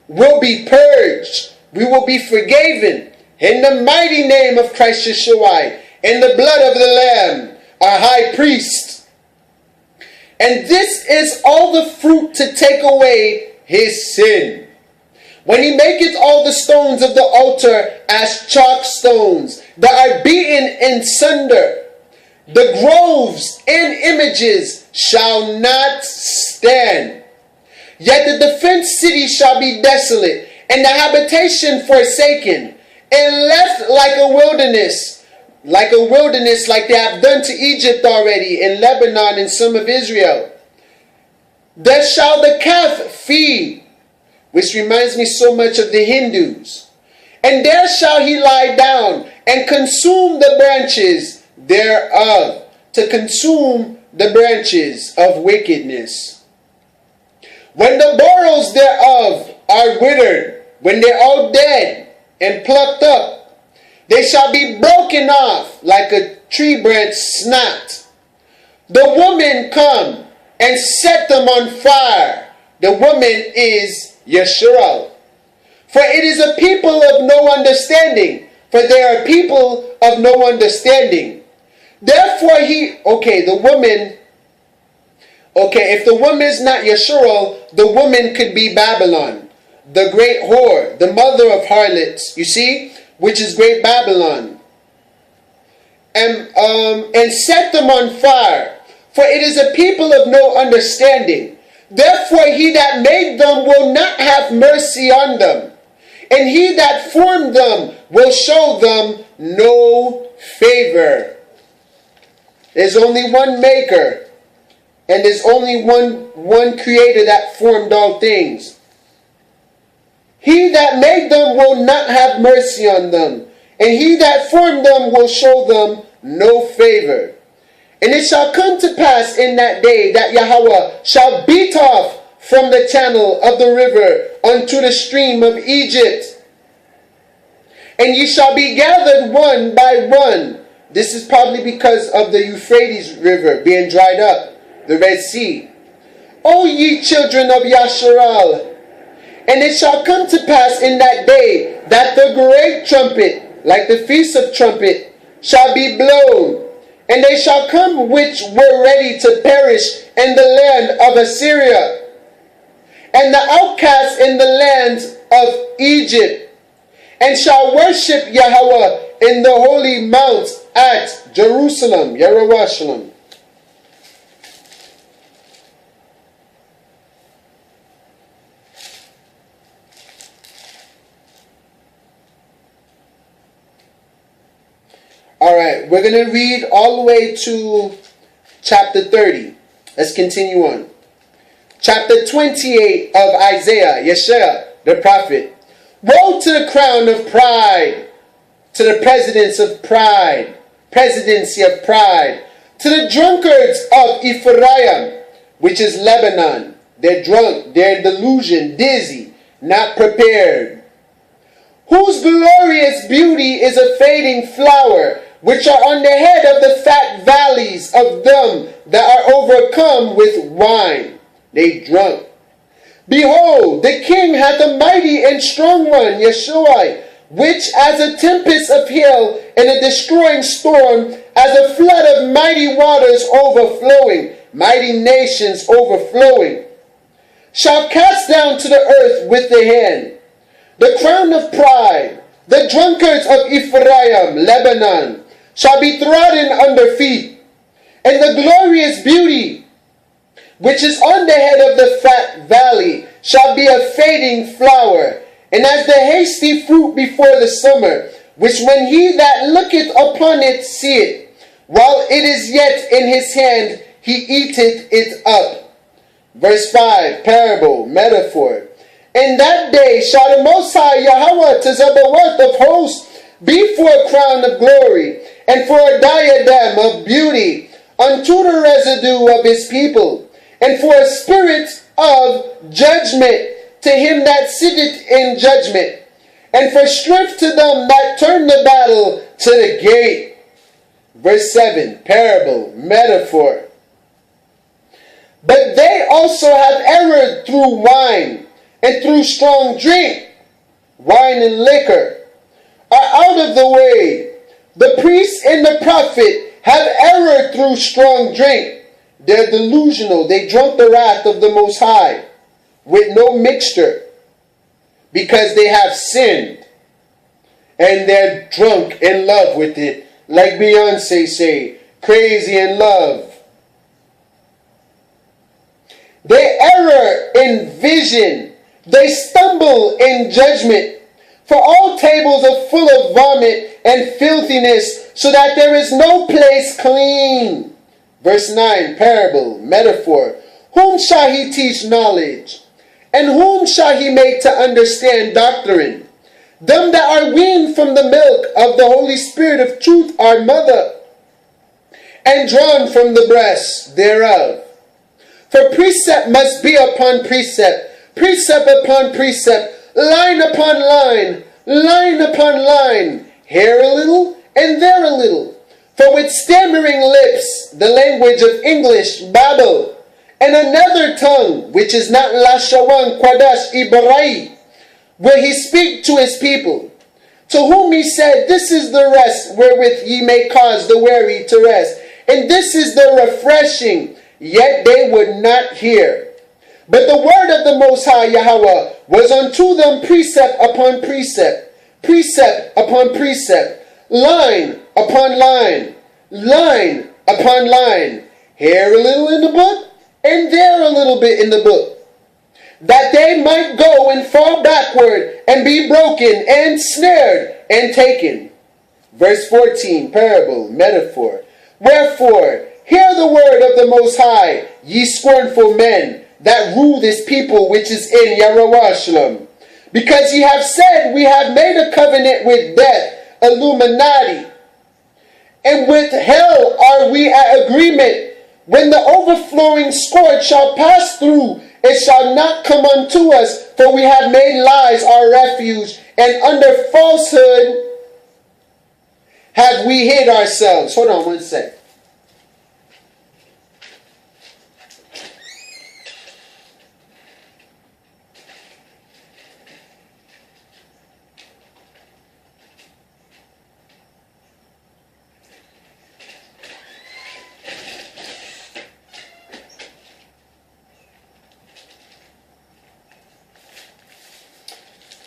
will be purged. We will be forgiven in the mighty name of Christ Yeshua, in the blood of the Lamb, our high priest. And this is all the fruit to take away his sin. When he maketh all the stones of the altar as chalk stones that are beaten in sunder, the groves and images shall not stand. Yet the defenced city shall be desolate, and the habitation forsaken, and left like a wilderness like they have done to Egypt already, in Lebanon and some of Israel. There shall the calf feed, which reminds me so much of the Hindus. And there shall he lie down and consume the branches thereof, to consume the branches of wickedness. When the borals thereof are withered, when they're all dead and plucked up, they shall be broken off like a tree branch snapped. the woman come and set them on fire. The woman is Yis-RoyAl. For it is a people of no understanding. For they are people of no understanding. Therefore if the woman is not Yis-RoyAl, the woman could be Babylon, the great whore, the mother of harlots, you see, which is great Babylon. And set them on fire. For it is a people of no understanding. Therefore he that made them will not have mercy on them. And he that formed them will show them no favor. There's only one maker. And there's only one creator that formed all things. He that made them will not have mercy on them. And he that formed them will show them no favor. And it shall come to pass in that day that Yahweh shall beat off from the channel of the river unto the stream of Egypt. And ye shall be gathered one by one. This is probably because of the Euphrates River being dried up, the Red Sea. O ye children of YashaiYAH. And it shall come to pass in that day that the great trumpet, like the feast of trumpet, shall be blown. And they shall come which were ready to perish in the land of Assyria, and the outcasts in the lands of Egypt, and shall worship Yahweh in the holy mount at Jerusalem, Yerushalayim. Alright, we're going to read all the way to chapter 30. Let's continue on. Chapter 28 of Isaiah, YashaiYAH, the prophet. Woe to the crown of pride, to the presidency of pride, to the drunkards of Ephraim, which is Lebanon. They're drunk, they're delusioned, dizzy, not prepared. Whose glorious beauty is a fading flower, which are on the head of the fat valleys of them that are overcome with wine. They drunk. Behold, the king hath a mighty and strong one, Yeshua, which as a tempest of hail and a destroying storm, as a flood of mighty waters overflowing, mighty nations overflowing, shall cast down to the earth with the hand. The crown of pride, the drunkards of Ephraim, Lebanon, shall be trodden under feet, and the glorious beauty, which is on the head of the fat valley, shall be a fading flower, and as the hasty fruit before the summer, which when he that looketh upon it seeth, while it is yet in his hand, he eateth it up. Verse 5, parable, metaphor. In that day shall the Most High Yahweh Tzebaoth of hosts be for a crown of glory, and for a diadem of beauty unto the residue of his people, and for a spirit of judgment to him that sitteth in judgment, and for strength to them that turn the battle to the gate. Verse 7, parable, metaphor. But they also have erred through wine, and through strong drink, wine and liquor, are out of the way. The priest and the prophet have erred through strong drink. They're delusional. They drunk the wrath of the Most High with no mixture, because they have sinned. And they're drunk in love with it. Like Beyonce say, crazy in love. They err in vision. They stumble in judgment. For all tables are full of vomit and filthiness, so that there is no place clean. Verse 9, parable, metaphor. Whom shall he teach knowledge? And whom shall he make to understand doctrine? Them that are weaned from the milk of the Holy Spirit of truth are mother, and drawn from the breast thereof. For precept must be upon precept, precept upon precept, line upon line, line upon line, here a little and there a little. For with stammering lips, the language of English babble, and another tongue, which is not Lashawan Kwadash Ibarai, will he speak to his people, to whom he said, this is the rest wherewith ye may cause the weary to rest, and this is the refreshing, yet they would not hear. But the word of the Most High Yahweh was unto them precept upon precept, precept upon precept, line upon line, line upon line, here a little in the book, and there a little bit in the book, that they might go and fall backward, and be broken, and snared, and taken. Verse 14, parable, metaphor. Wherefore, hear the word of the Most High, ye scornful men, that rule this people which is in Yerusalem. Because ye have said, we have made a covenant with death, Illuminati, and with hell are we at agreement. When the overflowing scourge shall pass through, it shall not come unto us, for we have made lies our refuge, and under falsehood have we hid ourselves. Hold on one sec.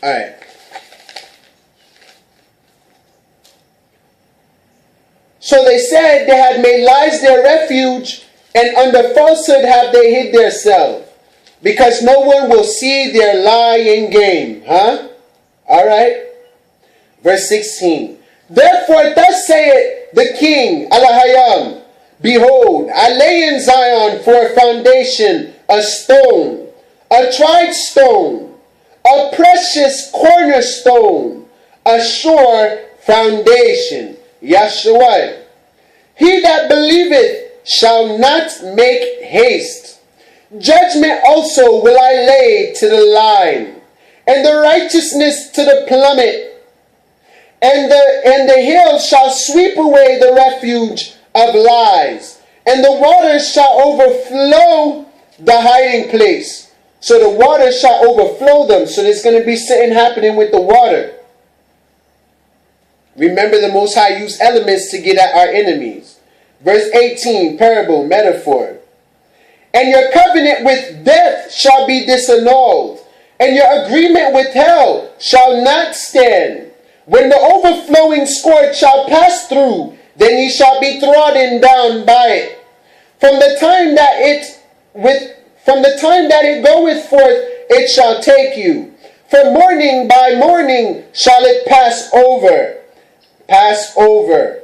All right. So they said they had made lies their refuge, and under falsehood have they hid themselves, because no one will see their lying game. Huh? All right. Verse 16. Therefore thus saith the king, Alahayam, behold, I lay in Zion for a foundation, a stone, a tried stone, a precious cornerstone, a sure foundation. YashaiYAH. He that believeth shall not make haste. Judgment also will I lay to the line, and the righteousness to the plummet. And the hills shall sweep away the refuge of lies, and the waters shall overflow the hiding place. So the water shall overflow them. So there's going to be something happening with the water. Remember, the Most High used elements to get at our enemies. Verse 18, parable, metaphor. And your covenant with death shall be disannulled, and your agreement with hell shall not stand. When the overflowing scourge shall pass through, then ye shall be trodden down by it. From the time that it goeth forth, it shall take you. For morning by morning shall it pass over. Pass over.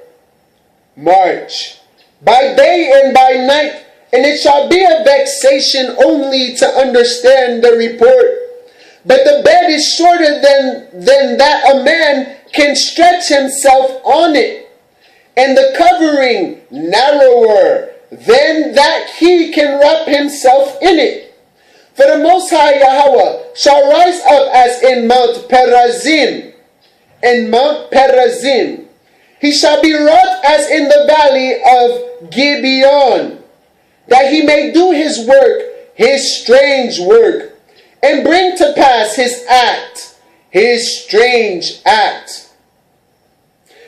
March. By day and by night, and it shall be a vexation only to understand the report. But the bed is shorter than that a man can stretch himself on it, and the covering narrower than that he can wrap himself in it. For the Most High Yahweh shall rise up as in Mount Perazim. In Mount Perazim. He shall be wrought as in the valley of Gibeon, that he may do his work, his strange work, and bring to pass his act, his strange act.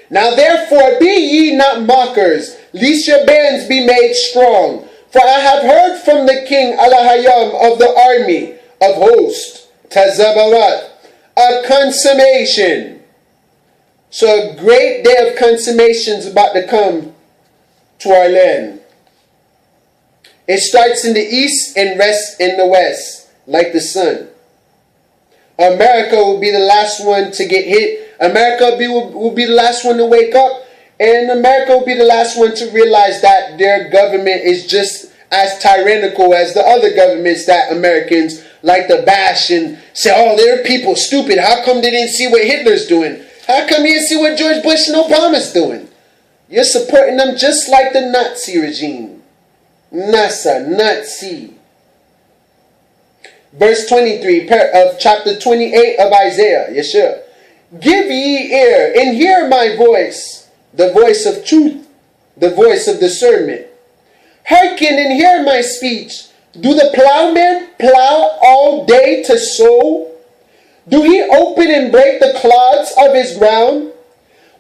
Now therefore be ye not mockers, lest your bands be made strong. For I have heard from the king Alahayam of the army of hosts, Tazabarat, a consummation. So a great day of consummation is about to come to our land. It starts in the east and rests in the west, like the sun. America will be the last one to get hit. America will be the last one to wake up. And America will be the last one to realize that their government is just as tyrannical as the other governments that Americans like to bash and say, oh, they're people stupid. How come they didn't see what Hitler's doing? How come you didn't see what George Bush and Obama's doing? You're supporting them just like the Nazi regime. Nazi. Verse 23 of chapter 28 of Isaiah. Yeshua. Give ye ear and hear my voice, the voice of truth, the voice of discernment. Hearken and hear my speech. Do the plowman plow all day to sow? Do he open and break the clods of his ground?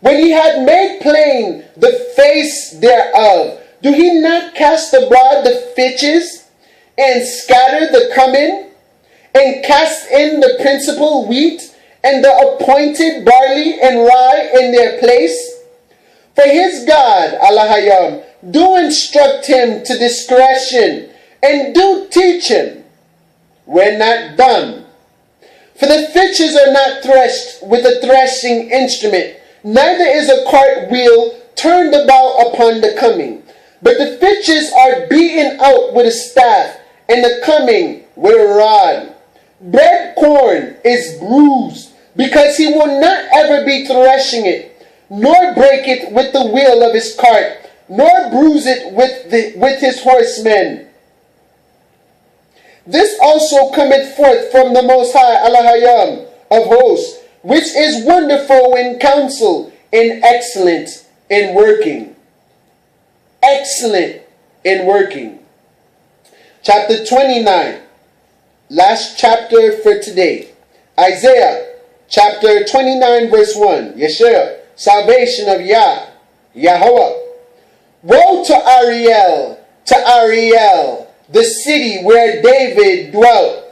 When he had made plain the face thereof, do he not cast abroad the fitches, and scatter the cumin, and cast in the principal wheat, and the appointed barley and rye in their place? For his God, Allahayam, do instruct him to discretion, and do teach him. We're not dumb. For the fitches are not threshed with a threshing instrument, neither is a cart wheel turned about upon the coming. But the fitches are beaten out with a staff, and the coming with a rod. Bread corn is bruised, because he will not ever be threshing it, nor break it with the wheel of his cart, nor bruise it with his horsemen. This also cometh forth from the Most High, Allahayam of hosts, which is wonderful in counsel and excellent in working. Excellent in working. Chapter 29. Last chapter for today. Isaiah chapter 29 verse 1. YashaiYAH, salvation of Yah, Yahweh. Woe to Ariel, the city where David dwelt.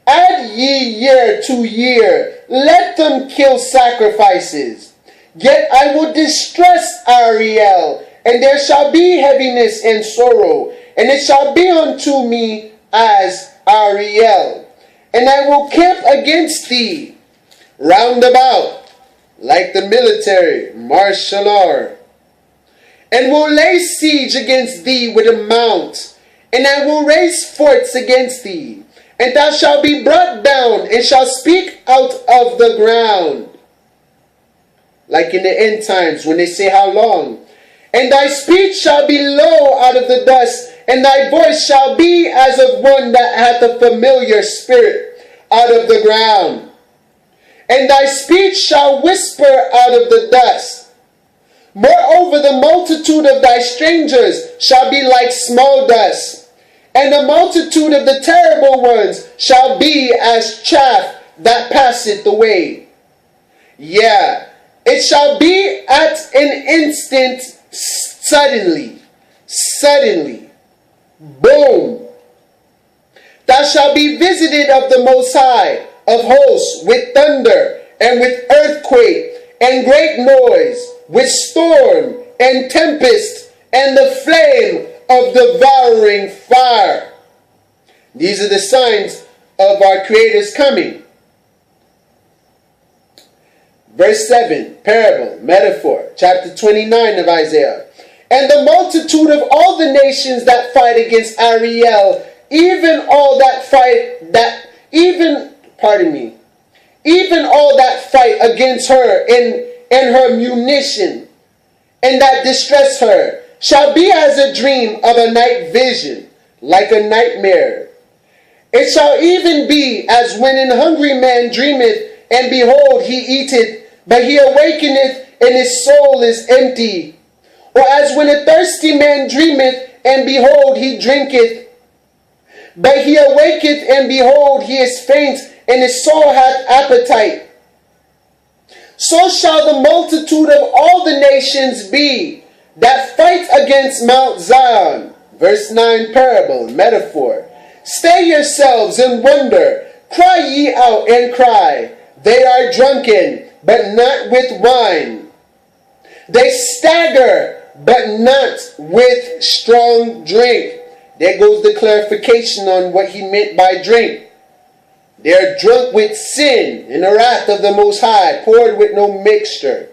Add ye year to year, let them kill sacrifices. Yet I will distress Ariel, and there shall be heaviness and sorrow, and it shall be unto me as Ariel. And I will camp against thee round about, like the military martial art, and will lay siege against thee with a mount, and I will raise forts against thee, and thou shalt be brought down, and shalt speak out of the ground. Like in the end times, when they say, how long? And thy speech shall be low out of the dust, and thy voice shall be as of one that hath a familiar spirit out of the ground. And thy speech shall whisper out of the dust. Moreover, the multitude of thy strangers shall be like small dust, and the multitude of the terrible ones shall be as chaff that passeth away. Yeah, it shall be at an instant, suddenly, boom. Thou shalt be visited of the Most High of hosts with thunder and with earthquake and great noise, with storm and tempest and the flame of devouring fire. These are the signs of our Creator's coming. Verse 7, parable, metaphor, chapter 29 of Isaiah. And the multitude of all the nations that fight against Ariel, even all that fight against her and her munition, and that distress her, shall be as a dream of a night vision, like a nightmare. It shall even be as when an hungry man dreameth, and behold, he eateth, but he awakeneth, and his soul is empty. Or as when a thirsty man dreameth, and behold, he drinketh, but he awaketh, and behold, he is faint, and his soul hath appetite. So shall the multitude of all the nations be that fight against Mount Zion. Verse 9, parable, metaphor. Stay yourselves and wonder. Cry ye out and cry. They are drunken, but not with wine. They stagger, but not with strong drink. There goes the clarification on what he meant by drink. They are drunk with sin and the wrath of the Most High, poured with no mixture.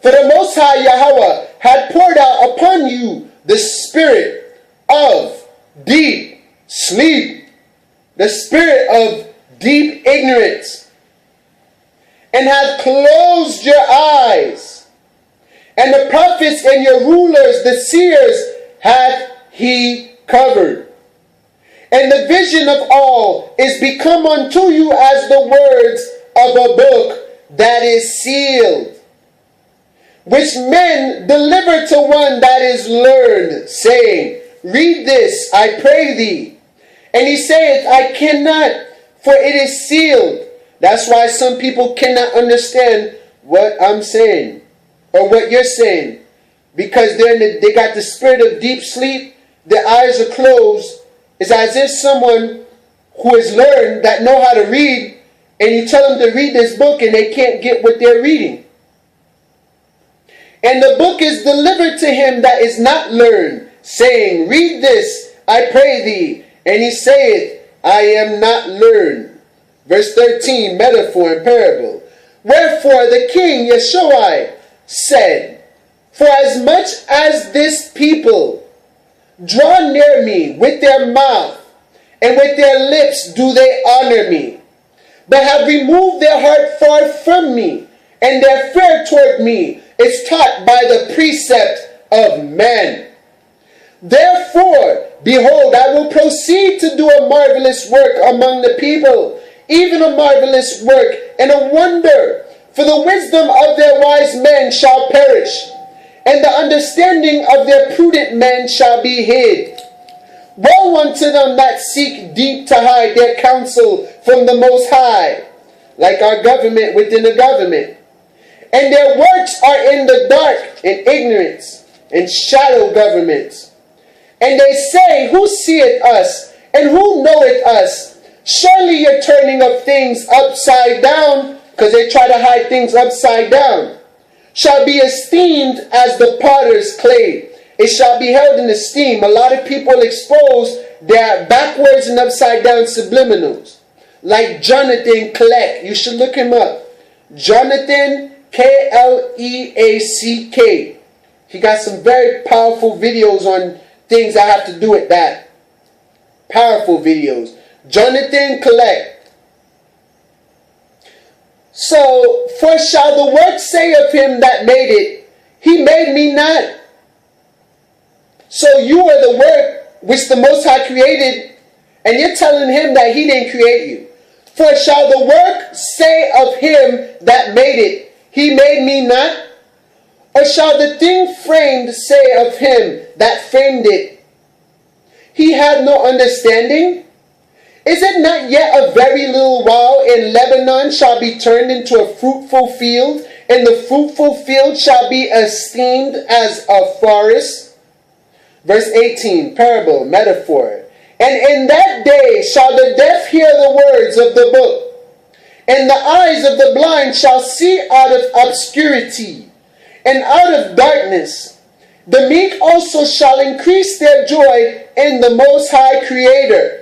For the Most High Yahweh had poured out upon you the spirit of deep sleep, the spirit of deep ignorance, and hath closed your eyes. And the prophets and your rulers, the seers, hath he covered. And the vision of all is become unto you as the words of a book that is sealed. which men deliver to one that is learned, saying, read this, I pray thee. And he saith, I cannot, for it is sealed. That's why some people cannot understand what I'm saying, or what you're saying, because they got the spirit of deep sleep, their eyes are closed. It's as if someone who has learned, that know how to read, and you tell them to read this book and they can't get what they're reading. And the book is delivered to him that is not learned, saying, read this, I pray thee. And he saith, I am not learned. Verse 13, metaphor and parable. Wherefore the king YashaiYAH said, for as much as this people draw near me with their mouth, and with their lips do they honor me, but have removed their heart far from me, and their fear toward me is taught by the precept of men. Therefore, behold, I will proceed to do a marvelous work among the people, even a marvelous work and a wonder. For the wisdom of their wise men shall perish, and the understanding of their prudent men shall be hid. Woe unto them that seek deep to hide their counsel from the Most High, like our government within the government. And their works are in the dark, in ignorance, in shadow governments. And they say, who seeth us, and who knoweth us? Surely your turning of things upside down, because they try to hide things upside down, shall be esteemed as the potter's clay. It shall be held in esteem. A lot of people expose their backwards and upside down subliminals. Like Jonathan Kleck. You should look him up. Jonathan Kleack. He got some very powerful videos on things that have to do with that. Powerful videos. Jonathan Kleck. So, for shall the work say of him that made it, he made me not. So you are the work which the Most High created, and you're telling him that he didn't create you. For shall the work say of him that made it, he made me not? Or shall the thing framed say of him that framed it, he had no understanding? Is it not yet a very little while, and Lebanon shall be turned into a fruitful field, and the fruitful field shall be esteemed as a forest? Verse 18, parable, metaphor. And in that day shall the deaf hear the words of the book, and the eyes of the blind shall see out of obscurity, and out of darkness. The meek also shall increase their joy in the Most High Creator.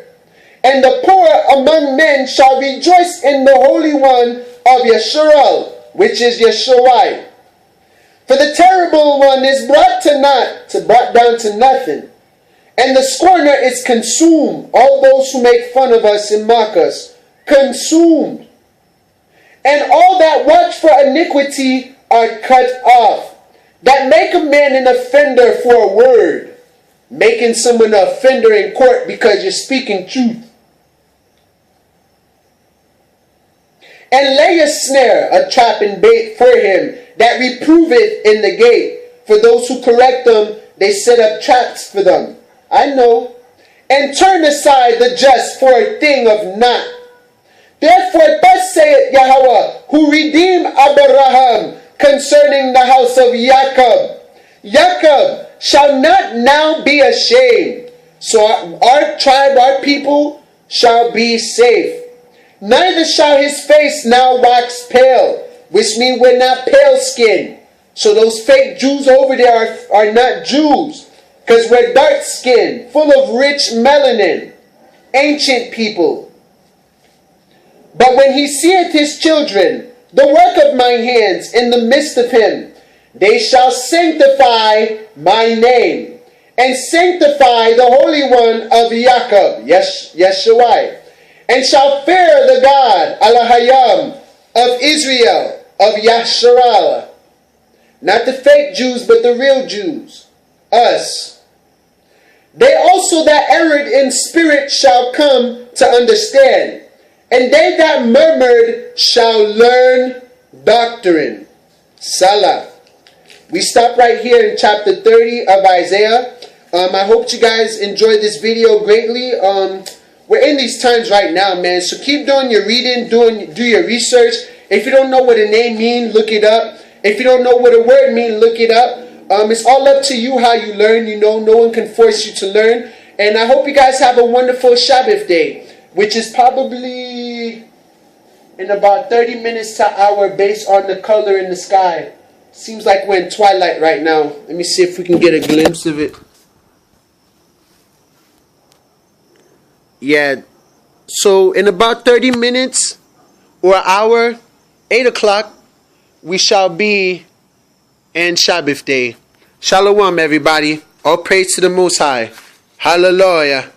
And the poor among men shall rejoice in the Holy One of Yis-RoyAl, which is YashaiYAH. For the terrible one is brought to naught, brought down to nothing. And the scorner is consumed. All those who make fun of us and mock us, consumed. And all that watch for iniquity are cut off. That make a man an offender for a word. Making someone an offender in court because you're speaking truth. And lay a snare, a trap and bait for him that reproveth in the gate. For those who correct them, they set up traps for them. I know. And turn aside the just for a thing of naught. Therefore thus saith Yahweh, who redeemed Abraham concerning the house of Jacob. Jacob shall not now be ashamed. So our tribe, our people shall be safe. Neither shall his face now wax pale, which means we're not pale skinned. So those fake Jews over there are not Jews, because we're dark skinned, full of rich melanin, ancient people. But when he seeth his children, the work of mine hands in the midst of him, they shall sanctify my name, and sanctify the Holy One of Jacob, YashaiYAH. And shall fear the God, Elohim, of Israel, of Yis-RoyAl. Not the fake Jews, but the real Jews. Us. They also that erred in spirit shall come to understand. And they that murmured shall learn doctrine. Salah. We stop right here in chapter 30 of Isaiah. I hope you guys enjoyed this video greatly. We're in these times right now, man. So keep doing your reading, do your research. If you don't know what a name means, look it up. If you don't know what a word means, look it up. It's all up to you how you learn. You know, no one can force you to learn. And I hope you guys have a wonderful Sabbath day, which is probably in about 30 minutes to an hour based on the color in the sky. Seems like we're in twilight right now. Let me see if we can get a glimpse of it. Yeah, so in about 30 minutes or an hour, 8 o'clock, we shall be in Sabbath day. Shalom, everybody. All praise to the Most High. Hallelujah.